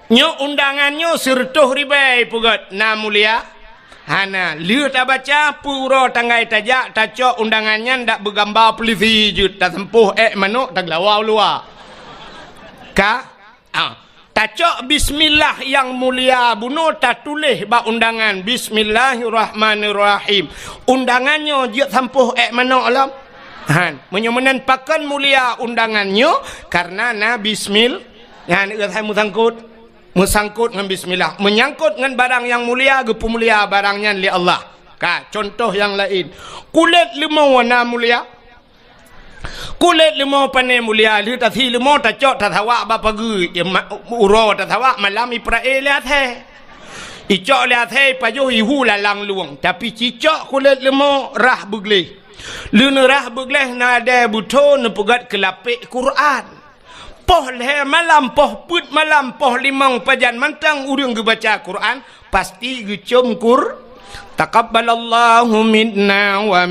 nyo undangannya sertuh ribai pugat na mulia hana liu tak baca puro tanggai tajak tacok undangannya ndak bergambar polisi jut tak sempuh manuk tak lawau luar ka tacok bismillah yang mulia bunuh tak tulis bak undangan bismillahirrahmanirrahim undangannya je sempuh manuk alam han menyemenan pakan mulia undangannya karena na bismillah yang saya musangkut dengan bismillah, menyangkut dengan barang yang mulia, gepu mulia barangnya li Allah. Ka contoh yang lain, kulit limau warna mulia, kulit limau pane mulia, li tathi limau tacok tathawa bapa gu uro tathawa malam Israel lihat he, icok lihat he pajuh ihu lalang luang, tapi cicok kulit limau rah begleh, luna rah begleh nada buto nepegat kelapik Quran. Poh leh malam, poh put malam, poh limang pajan mantang urang ge baca Quran, pasti ge cum Taqabbalallahu minna wa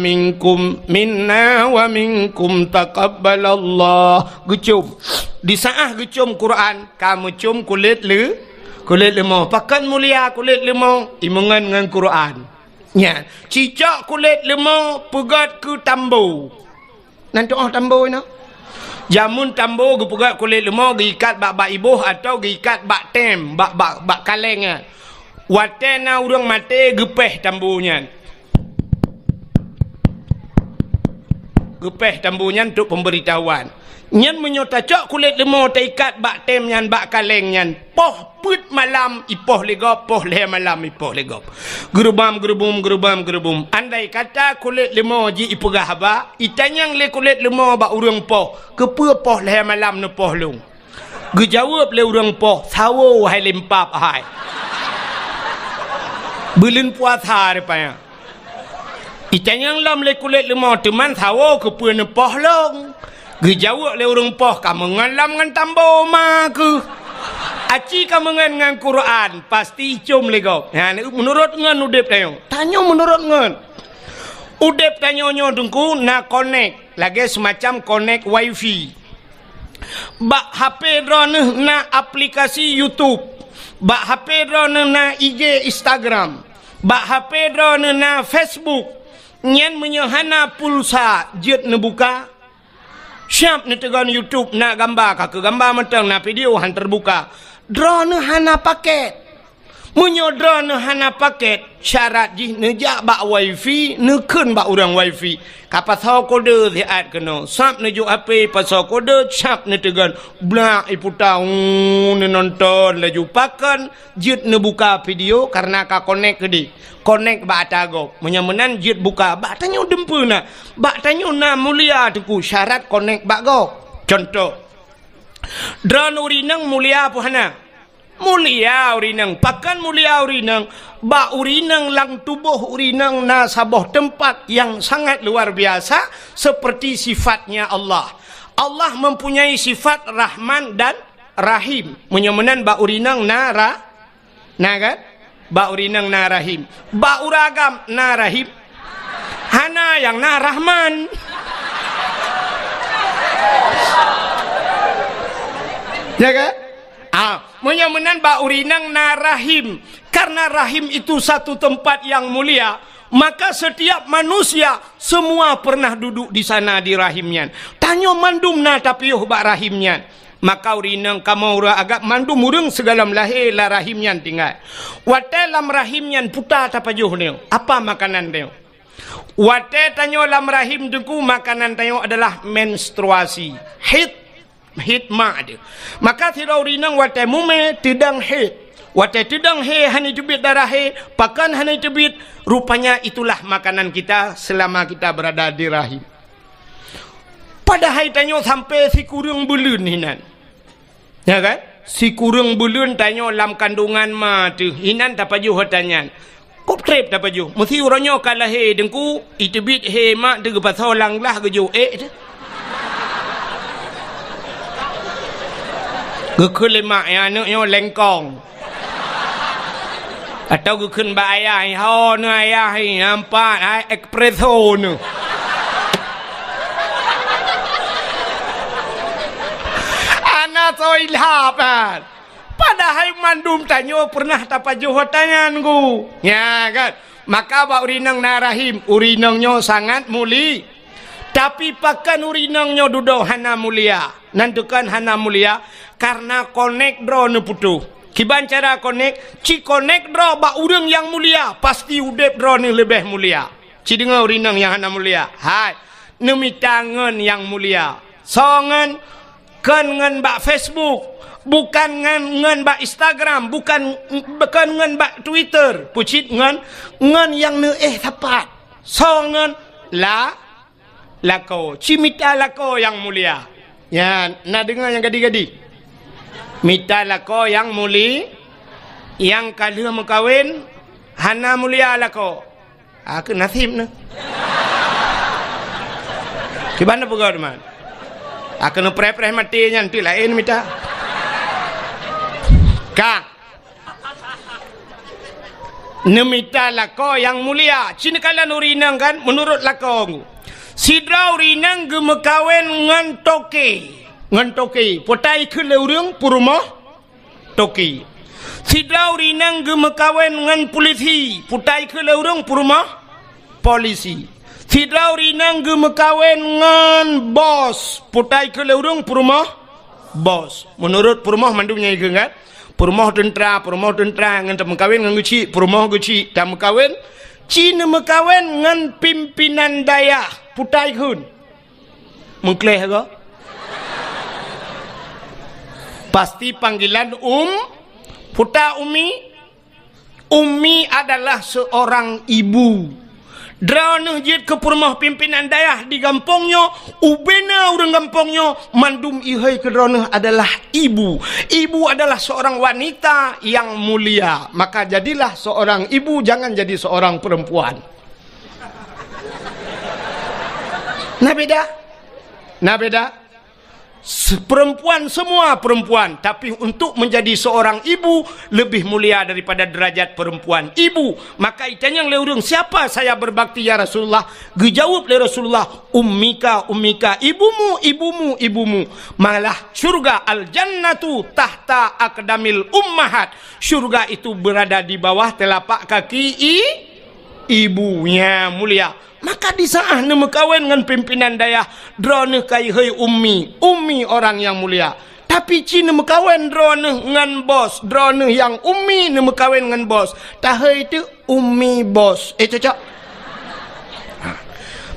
minkum taqabbalallah. Gecum. Di saat gecum Quran, kamu cium kulit lemau. Pakan mulia kulit lemau, imungan dengan Quran. Ya, cicak kulit lemau pegat ke tambu. Nanti tambu ini. Jamun tambu gu pegat kulit lemau giikat bak ibuh atau giikat bak tem, bak kalengnya. Watena urang mati gepeh tambunya. Gepeh tambunya untuk pemberitahuan. Nyan menyota cok kulit lemau taikat bak tem nyan bak kaleng nyan. Poh put malam ipoh legop, poh le malam ipoh legop. Gerubam. Andai kata kulit lemau ji ipegah ba, itanyang le kulit lemau bak urang poh. Kepe poh le malam ne poh lung. Gejawab le urang poh, sawo hai lempap hai. Belin puasa rupanya. Itanyang lam le kulit lemau teman sawo kepe ne poh long. Gejawab le urang poh kamu ngalam ngan tambo ma ke. Aci kamu ngan Quran pasti cium lego. Ha menurut ngan udep tayo. Tanyo menurut ngan. Udep tanyo nyo dengku na connect lagi semacam connect wifi. Bak HP drone na aplikasi YouTube. Bak HP drone na IG Instagram. Bak HP drone na Facebook. Nyen menyahana pulsa jet ne buka. Siap ni tegan YouTube nak gambar ke gambar mentang nak video han terbuka. Drone hana paket. Munyo drone hana paket syarat jih nejak bak wifi nekun bak urang wifi. Kapasal kode siat kena. Sap nejuk HP pasal kode sap ni tegan blak iputa ni nonton laju pakan jet ne buka video karena ka connect ke di. Connect bak atagop. Menyamenan jet buka bak tanyo dempu na. Bak tanyo na mulia tuku syarat connect bak go. Contoh. Drone urinang mulia apa hana? Mulia urinang. Pakan mulia urinang. Bak urinang lang tubuh urinang na sabah tempat yang sangat luar biasa seperti sifatnya Allah. Allah mempunyai sifat Rahman dan Rahim. Menyamenan bak urinang na kan? Bak urinang na Rahim. Bak uragam na Rahim. Hana yang na Rahman. Ya kan? Menyamenan bak urinang na Rahim. Karena Rahim itu satu tempat yang mulia, maka setiap manusia semua pernah duduk di sana di rahimnya. Tanyo mandum na tapioh bak rahimnya. Maka urinang kamu ura agak mandum urang segala lahir la rahimnya tinggal. Wate lam rahimnya puta tapajuh ni. Apa makanan dia? Wate tanyo lam rahim dengku makanan tanyo adalah menstruasi. Hit mak dia. Maka tidak urinang wate mume tidang hit. Wate tidang he hani tebit darah he. Pakan hani tebit. Rupanya itulah makanan kita selama kita berada di rahim. Padahal tanyo sampai si kurang bulan hinan. Ya kan? Si kurang bulan tanyo lam kandungan ma tu. Hinan tak paju hotanyan. Kop trip tak paju. Mesti orangnya kalah he dengku. Itebit he mak tu pasal lang lah keju tu. Gekun lemak yang anaknya lengkong. Atau gekun ba ayah ho nu ayah nampak ai espresso nu. Anak soil hapan. Padahal mandum tanyo pernah tapajuh tangan ku. Ya kan? Maka ba urinang na Rahim, urinangnya sangat muli. Tapi pakan urinangnya duduk hana mulia. Nantukan hana mulia karena connect draw ne putu. Kiban cara connect? Ci connect draw ba urang yang mulia, pasti udep draw ni lebih mulia. Ci dengar urinang yang hana mulia. Hai, nemi tangan yang mulia. Songan kan ngan ba Facebook, bukan ngan ba Instagram, bukan ngan ba Twitter, pucit ngan yang ne tepat. Songan lako, cimita lako yang mulia. Ya, nak dengar yang gadi-gadi. Mita lako yang muli, yang kalau mengkawin, hana mulia lako. Aku nasib na. Kibana pegawai teman? Aku nak pre-pre mati nanti lain mita. Kak, Nemita lako yang mulia. Cina kalian urinang kan menurut lako. Sidra urinang gemekawen ngan toke. Ngan toke. Potai ke leurung purumah toke. Sidra urinang gemekawen ngan polisi. Potai ke leurung purumah polisi. Sidra urinang gemekawen ngan bos. Potai ke leurung purumah bos. Menurut purumah mandunya itu kan. Perumah tentera ngan tak mengkawin ngan guci, perumah guci tak mengkawin, Cina mengkawin ngan pimpinan daya putai kun, mengkleh ke? Pasti panggilan puta umi adalah seorang ibu. Drana jid ke perumah pimpinan daya di kampungnya, ubena orang kampungnya, mandum ihai ke drana adalah ibu. Ibu adalah seorang wanita yang mulia. Maka jadilah seorang ibu, jangan jadi seorang perempuan. Nah beda? Nah beda? Perempuan semua perempuan, tapi untuk menjadi seorang ibu lebih mulia daripada derajat perempuan ibu. Maka itanya yang leurung, siapa saya berbakti ya Rasulullah? Dijawab oleh Rasulullah, ummika ibumu. Malah surga al-jannatu tahta aqdamil ummahat. Surga itu berada di bawah telapak kaki ibunya mulia. Maka di saat nama kawin dengan pimpinan daya drone kai hei ummi orang yang mulia. Tapi Cina mekawin drone dengan bos, drone yang ummi nama kawin dengan bos. Tahai itu ummi bos. Cocok.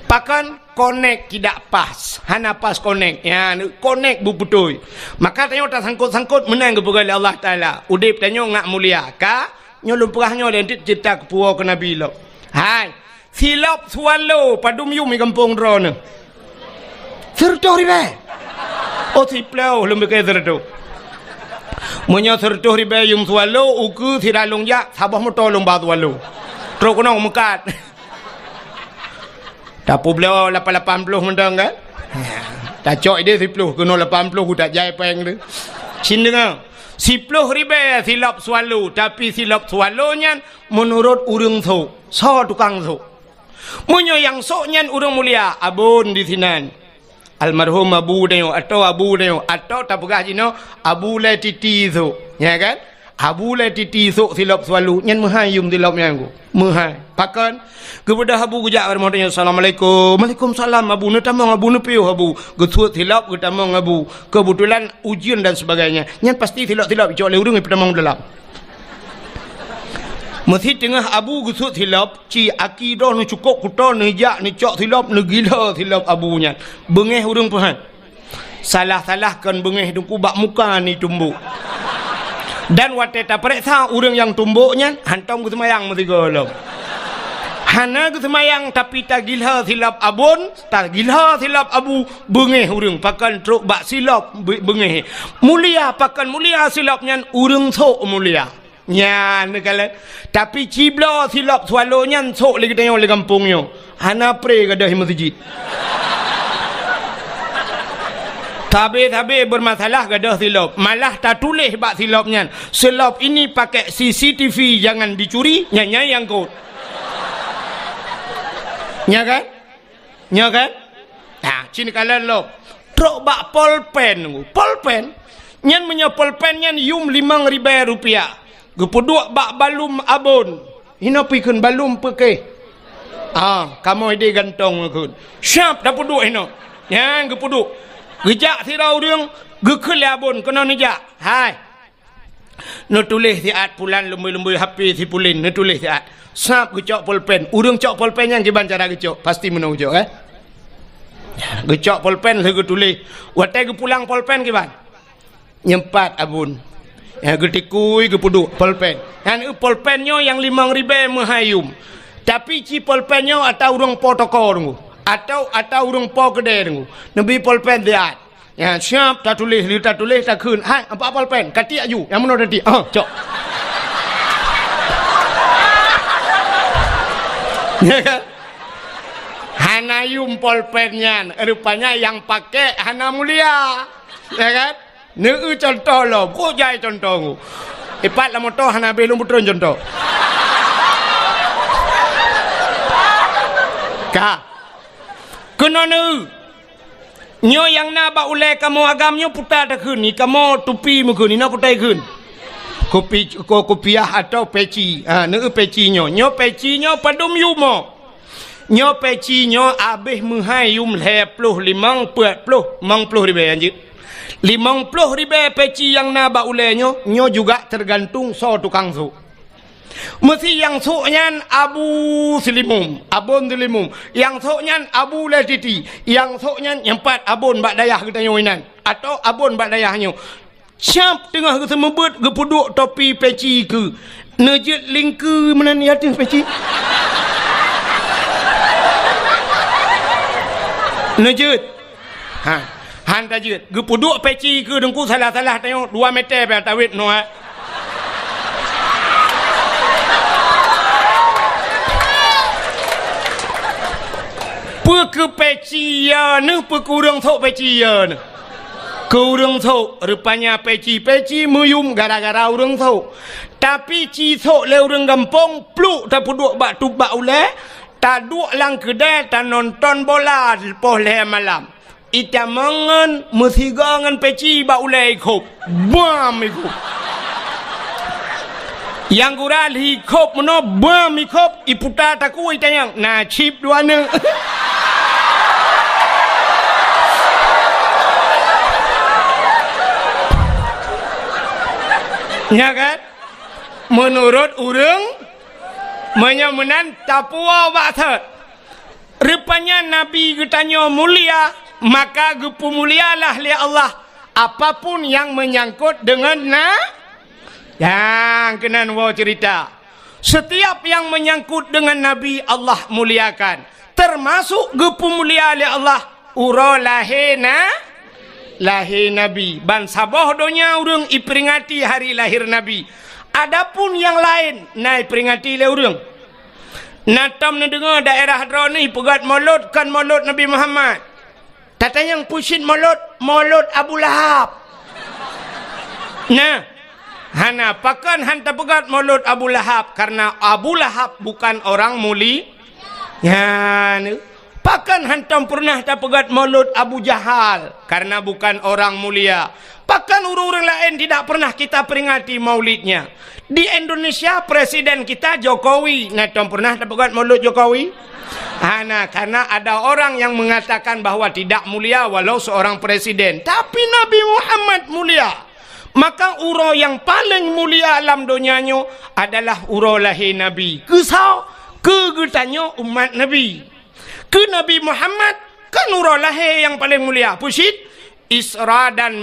Pakan connect tidak pas. Hana pas connect. Ya, connect bu betul. Maka tanya tak sangkut menang ke pegawai Allah Taala. Udip tanya ngak mulia ka? Nyolong perahnya dan cerita ke puau ke Nabi lo. Hai. Silap swallow padum yum di kampung drone. Sertuh ribe. Oh siplau lembe ke sertuh. Munya sertuh ribe yum swallow uku siralung ya sabah motor long ba swallow. Terus kena mekat. Tapu beliau 80 mendang kan? Tak cok dia 10 kena 80 ku tak jai peng tu. Cin dengar. 10 ribe silap swallow, tapi silap swallownya menurut urang so tukang so. Munyo yang soknyan urang mulia abun di sinan almarhum abu deo atau tak pegah jino abu le titi so ya kan abu le titi so silap swalu nyan mahayum silap nyangu mahai pakan kepada abu gujak bermodanya assalamualaikum waalaikumsalam abu netamong abu nepiu abu gesut silap ketamong abu kebetulan ujian dan sebagainya nyan pasti silap cok le urang petamong dalam. Mesti tengah abu gusut silap, ci akidah ni cukup kuta ni jak ni cok silap ni gila silap abunya. Bengeh urang Tuhan. Salah-salahkan bengeh tu kubak muka ni tumbuk. Dan wateta periksa urang yang tumbuknya hantam ke semayang mesti golong. Hana ke semayang tapi tak gila silap abun, tak gila silap abu bengeh urang pakan truk bak silap bengeh. Mulia pakan mulia silapnya urang sok mulia. Nya negala tapi cibla silap swallonya sok lagi tengok le kampungnya hana pre gadah masjid tabe bermasalah gadah silap malah tak tulis bak silapnya silap ini pakai CCTV jangan dicuri nya yang kot nya kan nah cini kalian lo trok bak polpen nyan punya polpen nyan yum 5.000 rupiah. Gepuduk bak balum abon. Hina pikun balum peke. Kamu ide gantong kun. Syap dah puduk hina. Yang gepuduk. Gejak sirau dia gekele abon kena nejak. Hai. No tulis siat pulan lembu-lembu HP si pulin, no tulis siat. Sap gecok pulpen. Urang cok pulpen yang giban cara gecok. Pasti menang gecok Gecok pulpen lagi tulis. Watai ge pulang pulpen giban. Nyempat abon. Ya getikui gepuduk pulpen. Yang pulpennya yang 5.000 mahayum. Tapi ci pulpennya atau urang protokol atau urang po gede nabi pulpen dia. Ya siap tak tulis tak kun. Hai apa pulpen? Kati aju. Yang mana tadi? Cok. Ya kan? Hanayum pulpennya rupanya yang pakai hana mulia. Ya kan? Neu contoh lo, kok jai contoh. Ipat lah motor hana belum putron contoh. Ka. Kena ne. Nyo yang na ba ule kamu agamnya putar dah kun ni kamu tupi mu kun ni na putai kun. Kopiah atau peci. Ne peci nyo. Nyo peci nyo padum yumo. Nyo peci nyo abih muhai yum le ploh limang puat ploh mang ploh ribe anjir. 50,000 peci yang na ba ule nyo juga tergantung so tukang su. Mesti yang soknya Abu Selimum, Abun Selimum. Yang soknya Abu Latiti. Yang soknya yang 4 abun bak dayah kita nyoinan. Atau abun bak dayahnya. Siap tengah ke semebut ke puduk topi peci ke. Nejit lingku mana ni hati peci. Nejit. Han tajit. Ke puduk peci ke dengku salah-salah tengok 2 meter pe tawit no. Ke peci ya ne pekurang thok peci ya ne kurang thok rupanya peci muyum gara-gara urang thok tapi ci thok le urang gampong pluk ta puduk bak tu bak ule ta duk lang kedai ta nonton bola lepas le malam ita mangan mesti gangan peci bak ule ikop bam ikop yang gural ikop meno bam ikop iputa taku itayang na chip dua ne. Ya kan? Menurut urang menyamunan tapua waktu. Rupanya Nabi getanya mulia, maka gepu mulialah li Allah. Apapun yang menyangkut dengan yang kenan wa cerita. Setiap yang menyangkut dengan Nabi Allah muliakan. Termasuk gepu mulia li Allah. Urolahena lahir Nabi. Ban sabah donya urang iperingati hari lahir Nabi. Adapun yang lain nai peringati le urang. Natam na dengar daerah Hadra ni pegat maulud kan maulud Nabi Muhammad. Tata yang pusit maulud Abu Lahab. Nah, hana pakan hanta pegat maulud Abu Lahab karena Abu Lahab bukan orang muli. Ya, pakan hantam pernah tak pegat maulud Abu Jahal karena bukan orang mulia. Pakan orang-orang lain tidak pernah kita peringati maulidnya. Di Indonesia presiden kita Jokowi, hantam pernah tak pegat maulud Jokowi? Karena ada orang yang mengatakan bahwa tidak mulia walau seorang presiden. Tapi Nabi Muhammad mulia. Maka uro yang paling mulia alam dunianya adalah uro lahir Nabi. Kesau kegetannya umat Nabi. Ke Nabi Muhammad kan nurul lahir yang paling mulia. Pusit Isra dan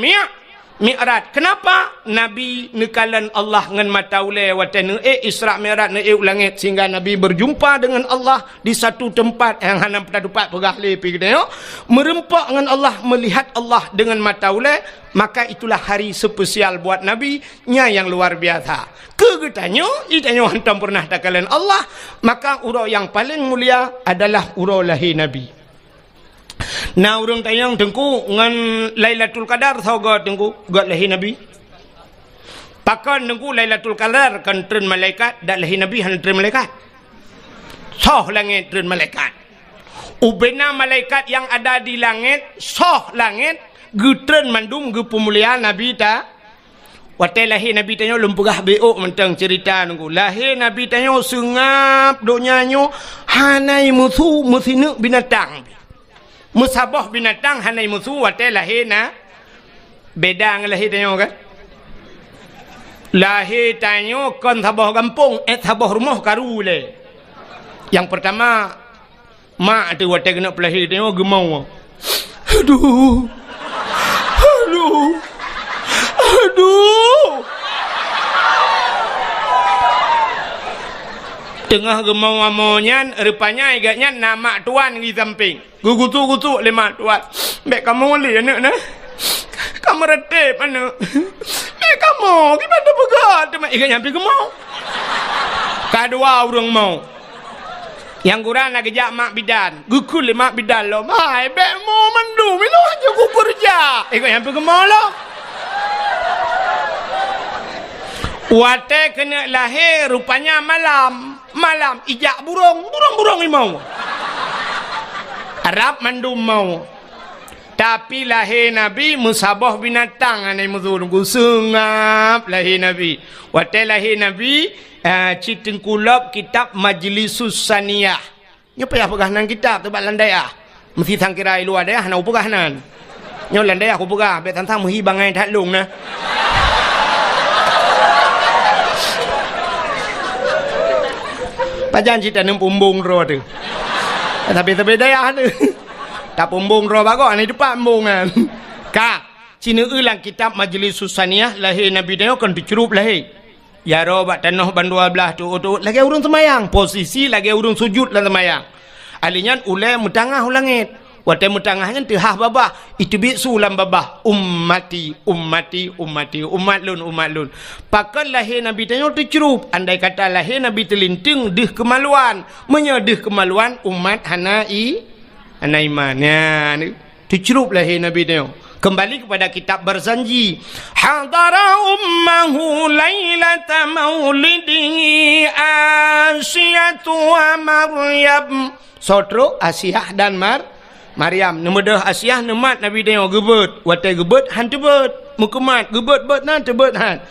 Mi'raj. Kenapa? Nabi nekalan Allah ngan mata ule watan Isra Mi'raj ne langit sehingga Nabi berjumpa dengan Allah di satu tempat yang hanam padadupat pegah lepi kita merempak dengan Allah, melihat Allah dengan mata ule, maka itulah hari spesial buat Nabi nya yang luar biasa. Kegetanya itanya hantam pernah takalan Allah, maka urau yang paling mulia adalah urau lahir Nabi. Nah urang tayang tengku ngan Lailatul Qadar sauga tengku gat lahir Nabi. Pakan tengku Lailatul Qadar kan tren malaikat dak lahir Nabi han tren malaikat. Soh langit tren malaikat. Ubena malaikat yang ada di langit, soh langit getren mandum ge pemuliaan Nabi ta. Watai lahir Nabi tanya lempegah beok mentang cerita tengku. Lahir Nabi tanya sengap donyanyo hanai musuh musinu binatang. Musabah binatang hanai musuh watai lahir na beda dengan lahir tanya kan. Lahir tanya kan sabah kampung sabah rumah karu le. Yang pertama mak tu watai kena pelahir tanya gemau. Aduh. Tengah gemau amonyan rupanya agaknya nama tuan di samping. Gugutu lima tuan. Mek kamu li anak nah. Kamu retep anak. Mek kamu gimana begat mek agaknya pi gemau. Kedua orang mau. Yang kurang lagi jak mak bidan. Gukul mak bidan lo. Mai bek mau mandu milo aja ku kerja. Agaknya pi gemau lo. Wate kena lahir rupanya malam ijak burung imau. Arab mandum mau. Tapi lahir Nabi musabah binatang anai muzur sengap lahir Nabi. Waktu lahir Nabi citing kulab kitab Majlisus Saniyah. Nyo payah pegahanan kitab tu bak landai ah. Mesti sangkira luar dah nak pegahanan. Nyo landai aku pegah bet tantang muhi bangai tak lung nah. Pajan cerita nem pumbung ro tu. Tapi daya tu. Tak pumbung ro bagok ni depan pumbung kan. Ka, cina ulang kitab Majlisus Saniyah lahir Nabi dia kan dicerup lahir. Ya ro bak tanah ban 12 tu lagi urung semayang, posisi lagi urung sujud dalam semayang. Alinya ulai mutangah ulangit. Waktu mutangahnya tehah babah, itu bi sulam babah ummati umat lun. Pakai lahir Nabi dia dicerup. Andai kata lahir Nabi terlinting deh kemaluan, menyedih kemaluan umat hanai iman ya dicerup lahir Nabi dia. Kembali kepada kitab Barzanji. Hadara ummahu lailata maulidihi Asyatu wa Maryam. Sotro Asyah dan Maryam. Nemudah Asyah nemat Nabi dia gebet. Watai gebet han tebet. Mukemat gebet bet nan tebet han.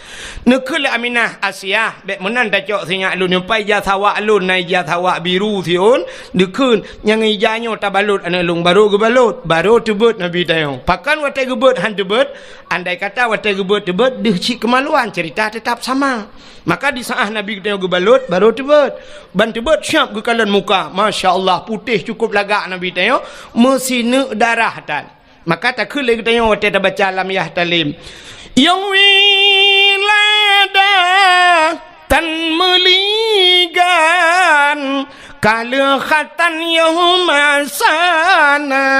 Nekul Aminah Asyah bek menan dacok sinyak alun nyampai jasawa alun nai jasawa biru siun. Nekun yang ijanyo tabalut ana lung baru gebalut. Baru tebet Nabi dia. Pakan watai gebet han tebet. Andai kata watai gebet tebet deh cik kemaluan cerita tetap sama. Maka di saat Nabi kita gebalut baru tebet. Ban tebet syap gekalan muka. Masya-Allah putih cukup lagak Nabi kita. Mesine darah tan. Maka tak kena kita yang kita baca alam yah talim. Yang wilada tan meligan kala khatan yahum asana.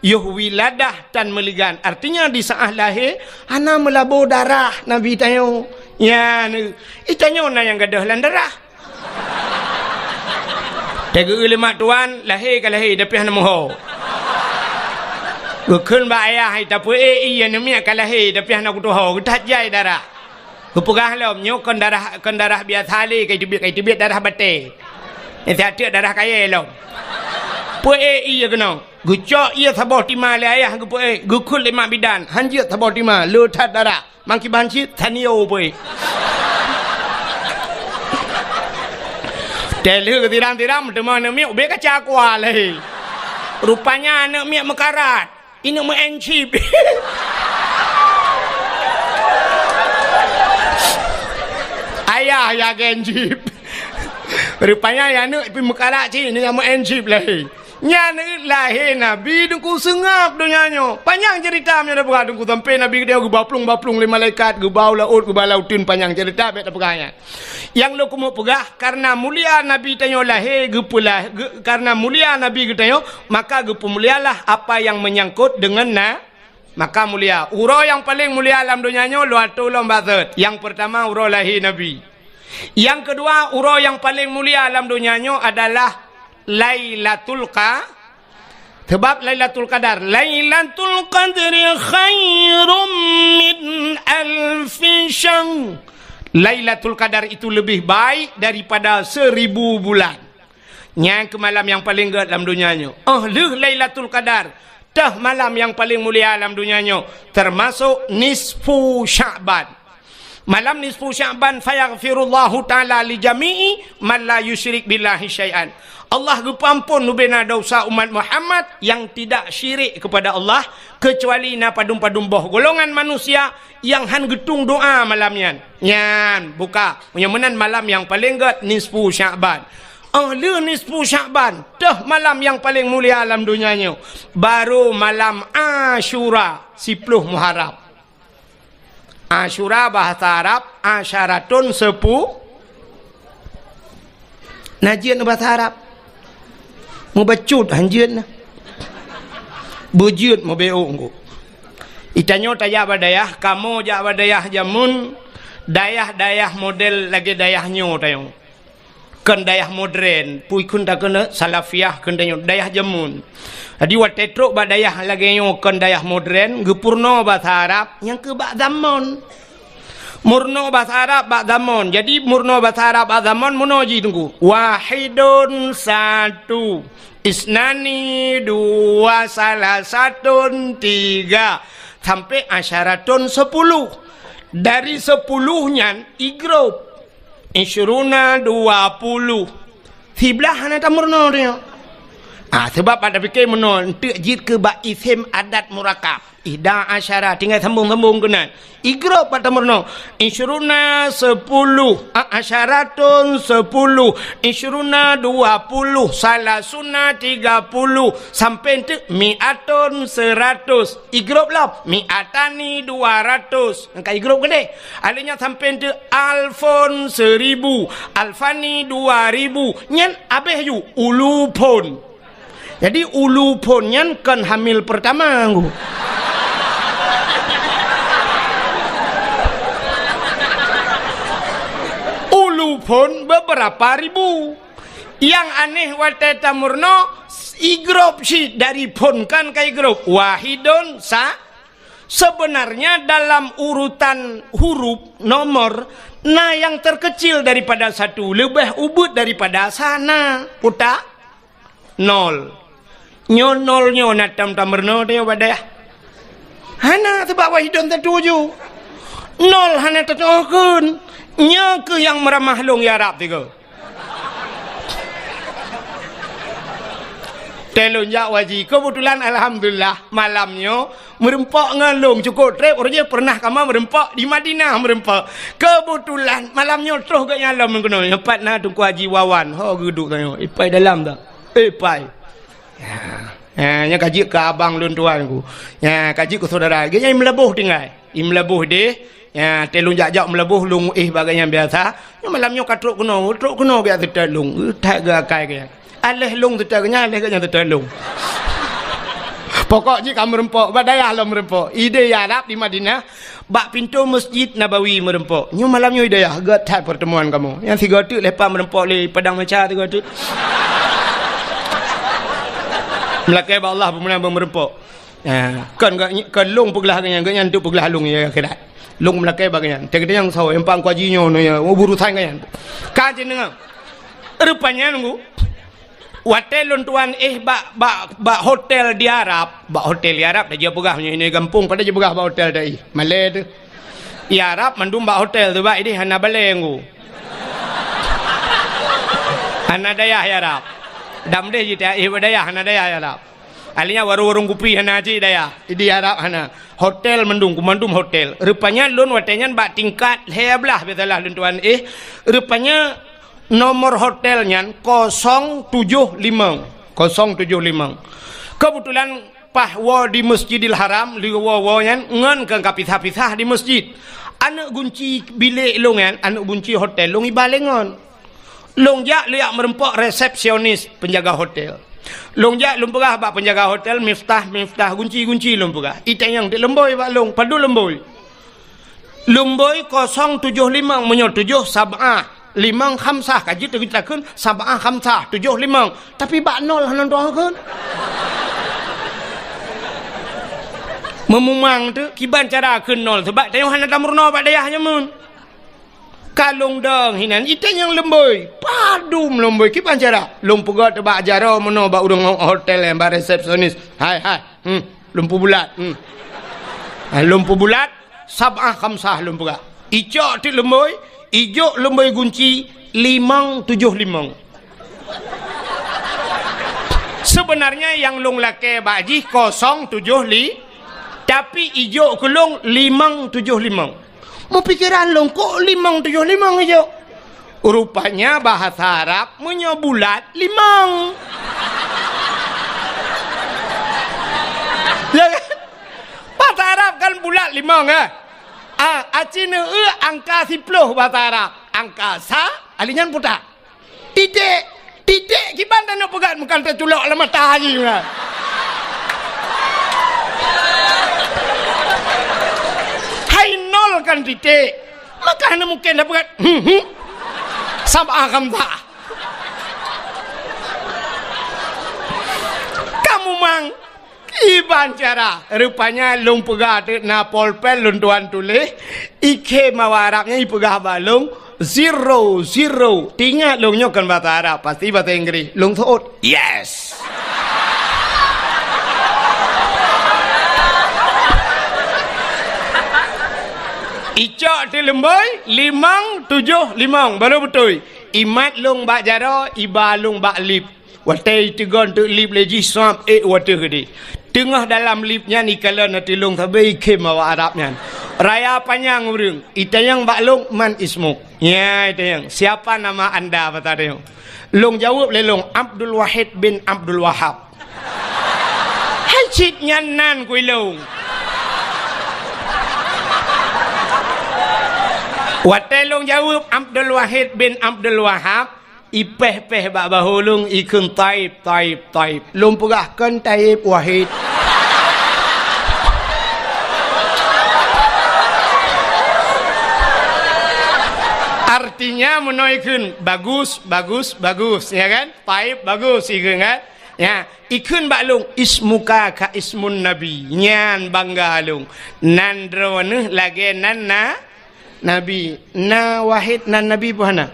Yuh wiladah tan meligan. Artinya di saat lahir ana melabur darah Nabi tayo. Ya ni itanyo na yang gadah lan darah. Tega ulemak tuan lahir ke lahir tapi hana moho. Gukun ba ayah tapi iya ni miak ke lahir tapi hana kutuho kutat jai darah. Kupegah lom nyokon darah biasa li kai tibit darah bate. Ini hati darah kaya lom. Pue iya kena. Gucok iya sabah tima le ayah gukun lima bidan. Hanjit sabah tima lutat darah. Mangki banci tanio pue. Telu ke tiram-tiram teman miak be kaca kuah leh. Rupanya anak miak mekarat. Ini mencip. Ayah ya gencip. Rupanya ya nak pergi mekarat cik ni nama encip lahir. Nya lahir Nabi dengku sengap donyanya. Panjang cerita nya dah berada dengku sampai Nabi dia baplung le malaikat gebau laut lautun panjang cerita bet pegahnya. Yang lo kumu pegah karena mulia Nabi tanyo lahir gepulah karena mulia Nabi tanyo maka gepemulialah apa yang menyangkut dengan maka mulia. Uro yang paling mulia alam dunianya luatu lombazat. Yang pertama uro lahir Nabi. Yang kedua uro yang paling mulia alam dunianya adalah Lailatul Sebab Lailatul Qadar. Lailatul Qadri khairum min alfi syahr. Lailatul Qadar itu lebih baik daripada 1000 bulan. Yang ke malam yang paling gede dalam dunianya. Lailatul Qadar. Dah malam yang paling mulia dalam dunianya. Termasuk nisfu Sya'ban. Malam nisfu Sya'ban fayaghfirullahu ta'ala li jami'i man la yusyrik billahi syai'an. Allah gepampun nubena dosa umat Muhammad yang tidak syirik kepada Allah kecuali na padum-padum boh golongan manusia yang han getung doa malamnya. Nyan buka punya menan malam yang paling gede nisfu Sya'ban. Le nisfu Sya'ban dah malam yang paling mulia alam dunianya. Baru malam Asyura 10 Muharram. Asyura bahasa Arab asyaratun 10 najian bahasa Arab. Mau bacut hanjian lah. Bujut mau beung. Itanyo taya badayah, kamu jak badayah jamun, dayah model lagi dayahnya tayong. Kan dayah modern, pui kun tak kena salafiyah kan dayah jamun. Jadi watetruk badayah lagi nyo kan dayah modern, gepurno bahasa Arab yang ke bak zaman. Murno bahasa Arab ba'damon. Jadi murno bahasa Arab ba'damon munoji tunggu. Wahidun satu. Isnani dua, salah satun tiga. Sampai asyaratun 10. Dari 10-nya igrup. Isyruna 20. Siblah hana tamurno dia. Sebab pada fikir murno untuk jid ke ba isim adat murakab. Ihda asyara tinggal sambung-sambung kena. Igro pada murno. Isyruna 10. Asyaratun 10. Isyruna 20. Salasuna 30. Sampai untuk mi'atun 100. Igro lah. Mi'atani 200. Angka igro ke deh. Alihnya sampai untuk alfon 1000. Alfani 2000. Nyan abeh yu. Ulupon. Jadi ulupon nyan kan hamil pertama. Pun beberapa ribu. Yang aneh wate tamurno igrop si dari pun kan kai grup wahidun sa. Sebenarnya dalam urutan huruf nomor yang terkecil daripada satu lebih ubud daripada sana puta nol. Nol natam tamurno dia pada hana sebab wahidun tertuju nol hana tertuju nya ke yang meramah long ya Arab tiga. Telun jak waji kebetulan alhamdulillah malamnya merempak ngalung cukup trip orangnya pernah kama merempak di Madinah merempak. Kebetulan malamnya terus ke nyalam mengkono dapat na tungku haji wawan. Ho duduk tanya. Ipai dalam tak? Ipai. Nya kaji ke abang lun tuan ku. Ya kaji ke saudara. Dia melebuh tinggal. Melebuh deh. Ya, telung jak-jak melebuh lung bagainya biasa. Ya malamnya katruk kena biasa telung. Tak gakai ke. Alih lung tetagnya, alih kanya telung. Pokoknya kamu merempok, badaya lah merempok. Ide ya Arab di Madinah, bak pintu Masjid Nabawi merempok. Nyu malamnya ide ya, tak pertemuan kamu. Yang tiga tu lepas merempok le padang macam tiga tu. Melakai Allah pemenang merempok. Kan lung peglah kanya tu peglah lung ya akhirat. Long melakai bagian. Tegak yang saw yang pang kuajinya no ya urusan kan. Kaji dengar. Rupanya nunggu. Hotel tuan bak hotel di Arab, bak hotel di Arab dah je pegah ini kampung pada je pegah bak hotel dai. Malay tu. Di Arab mandum bak hotel tu bak ini hana baleng ku. Hana daya ya Arab. Dam deh je daya hana daya ya Arab. Alinya warung-warung kupi hana aja daya. Di Arab hana hotel mandum hotel. Rupanya lun watenya bak tingkat heblah betalah lun tuan rupanya nomor hotelnya 075. Kebetulan pahwa di Masjidil Haram liwa-wanya ngan ke kapisah-pisah di masjid. Anak kunci bilik longan, anak kunci hotel longi balengon. Longjak liak merempok resepsionis penjaga hotel. Longjak lumpugah bak penjaga hotel miftah kunci lumpugah. Itang yang di lemboi bak long padu lemboi. Lemboi 075 menyo 7 sab'ah 5 khamsah kaji tu kita kun sab'ah khamsah 7 5 tapi bak nol hanan doa kun. Memumang tu kiban cara kun nol sebab tayong hanan tamurno bak dayahnya mun. Kalung dong hinan itang yang lemboi padum lemboi kiban cara lumpuga tu bak jaro meno bak urang hotel yang bak resepsionis hai lumpu bulat lumpu bulat sab'ah khamsah lumpuga ijo tu lemboi ijo lemboi kunci 575. Sebenarnya yang long lake baji 075 tapi ijo kelong 575. Mau pikiran long kok 575 aja. Rupanya bahasa Arab punya bulat 5. Ya kan? Bahasa Arab kan bulat 5 kan? Acina angka 10 bahasa Arab. Angka sa alinyan putar. Titik kiban dan pegat bukan terculok lah matahari kan. Kan titik maka anda mungkin dapat sab'ah khamsah. Kamu mang Iban cara rupanya lung pegah tu na polpen lun tuan tulis ike mawa Arabnya ipegah balung zero tinggal lungnya kan bahasa Arab pasti bahasa Inggris lung thot yes icok ti lemboi 5 7 5 baru betul imat lung bak jaro iba lung bak lip watai tegon tu lip leji samp water gede tengah dalam lipnya ni kalau nanti lung tabai kem mawa Arabnya raya panjang urang itayang bak lung man ismuk ya itayang siapa nama anda kata dia lung jawab le lung Abdul Wahid bin Abdul Wahab hai cit nyanan kui lung watai lung jawab Abdul Wahid bin Abdul Wahab ipeh-peh bak bahulung ikun taib lung pegahkan taib Wahid artinya menoikun bagus ya kan taib bagus ikun kan ya ikun bak lung ismuka ka ismun nabi nyan bangga lung nandro ne lagi nan na nabi na Wahid nan nabi puhana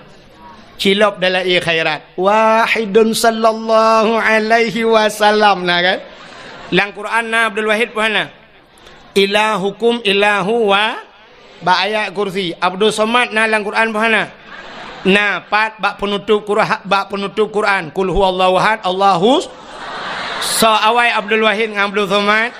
cilop dalam khairat wahidun sallallahu alaihi wasallam nah kan lang Quran na Abdul Wahid puhana ilahukum ilahu wa ba ayat kursi Abdul Somad na lang Quran puhana na pat bak penutup Quran kul huwallahu ahad Allahus so awai Abdul Wahid dengan Abdul Somad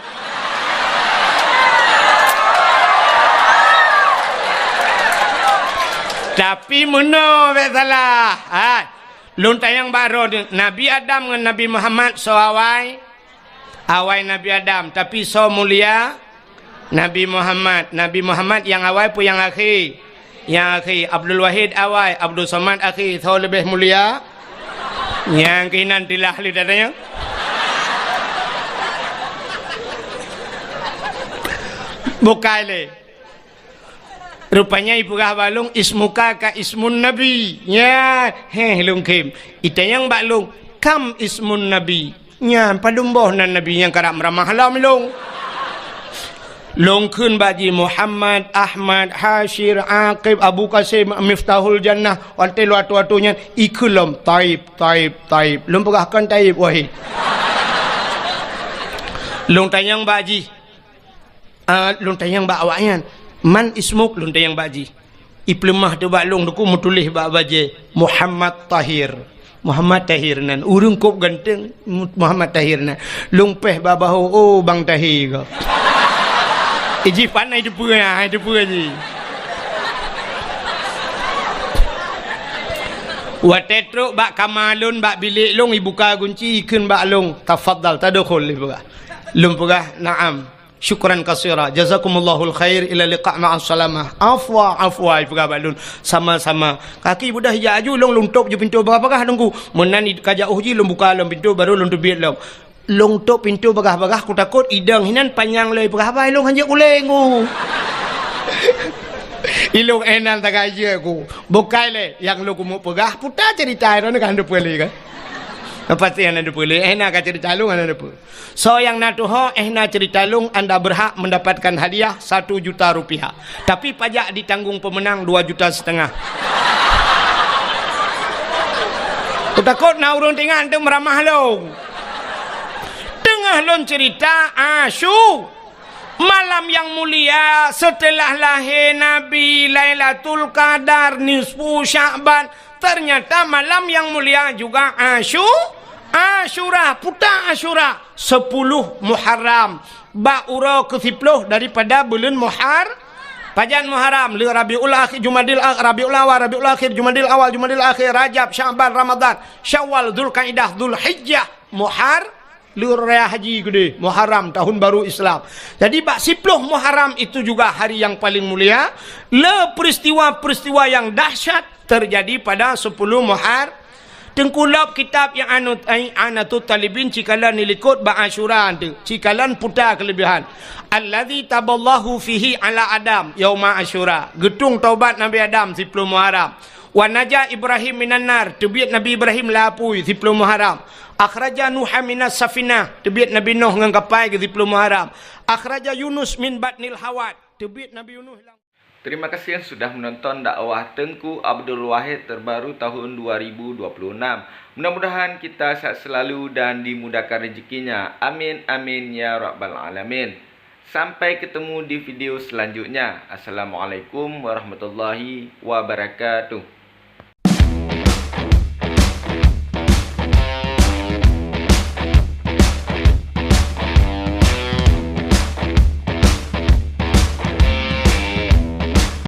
tapi mana salah lun tayang baro Nabi Adam dengan Nabi Muhammad so awai Nabi Adam tapi so mulia Nabi Muhammad yang awai pun yang akhir Abdul Wahid awai Abdul Somad akhir so lebih mulia yang kinan tilah lidahnya bukai le rupanya ibu kah balung ismuka ka ismun nabi ya lung kim itayang balung kam ismun nabi nya padumboh nan nabi yang karam ramah halam lung kun baji Muhammad Ahmad Hashir Aqib Abu Qasim Miftahul Jannah wanti watu-watunya ikulum taib lung pegahkan taib Wahid lung tayang baji lung tayang bak awaknya man ismuk lun yang baji iplemah tu bak long duku mutulih bak baje Muhammad Tahir nan urung kop ganteng Muhammad Tahir nan long peh babaho oh bang Tahir ko iji panai tu pura ji watetro bak kamalun bak bilik long ibuka kunci ikun bak long tafaddal tadkhul ibuka long pura na'am syukran kasira jazakumallahul khair ila liqa' ma'as salamah afwa pegah balun sama-sama kaki budah hija aju long top je pintu bagah nunggu menan kajak uji long buka long pintu baru long tebit long top pintu bagah ku takut idang hinan panjang lei pegah bai long hanjak uleng ilung enan tak aja ku bukai le yang lu kumu pegah putar cerita ron kan depeli kan pasti anda depeli nak cerita lu anda depeli so yang natuho nak cerita lung anda berhak mendapatkan hadiah 1 juta rupiah tapi pajak ditanggung pemenang 2,5 juta takut na urun tinggal tu meramah long tengah lon cerita asyu malam yang mulia setelah lahir Nabi Lailatul Qadar nisfu Sya'ban ternyata malam yang mulia juga Asyura puta Asyura 10 Muharram ba'ura ke-10 daripada bulan Pajan Muharram li Rabiul Akhir Jumadil Rabiul Awal Rabiul Akhir Jumadil Awal Jumadil Akhir Rajab Sya'ban Ramadan Syawal Dzulqa'dah Dzulhijjah Raya haji gede Muharram tahun baru Islam. Jadi bak 10 Muharram itu juga hari yang paling mulia. Peristiwa-peristiwa yang dahsyat terjadi pada 10 Muharram. Tengkulap kitab yang Anatut Talibin cikalan nilikut bak Asyura tu. Cikalan putar kelebihan. Allazi taballahu fihi ala Adam yauma Asyura. Getung taubat Nabi Adam 10 Muharram. Wa naja Ibrahim minan nar, tebit Nabi Ibrahim lapui 10 Muharram. Akhraja Nuha minas safinah, tebiat Nabi Nuh dengan kapal ke Zipul Muharram. Akhraja Yunus min batnil hawat, tebiat Nabi Yunus. Terima kasih yang sudah menonton dakwah Tengku Abdul Wahid terbaru tahun 2026. Mudah-mudahan kita sehat selalu dan dimudahkan rezekinya. Amin amin ya rabbal alamin. Sampai ketemu di video selanjutnya. Assalamualaikum warahmatullahi wabarakatuh.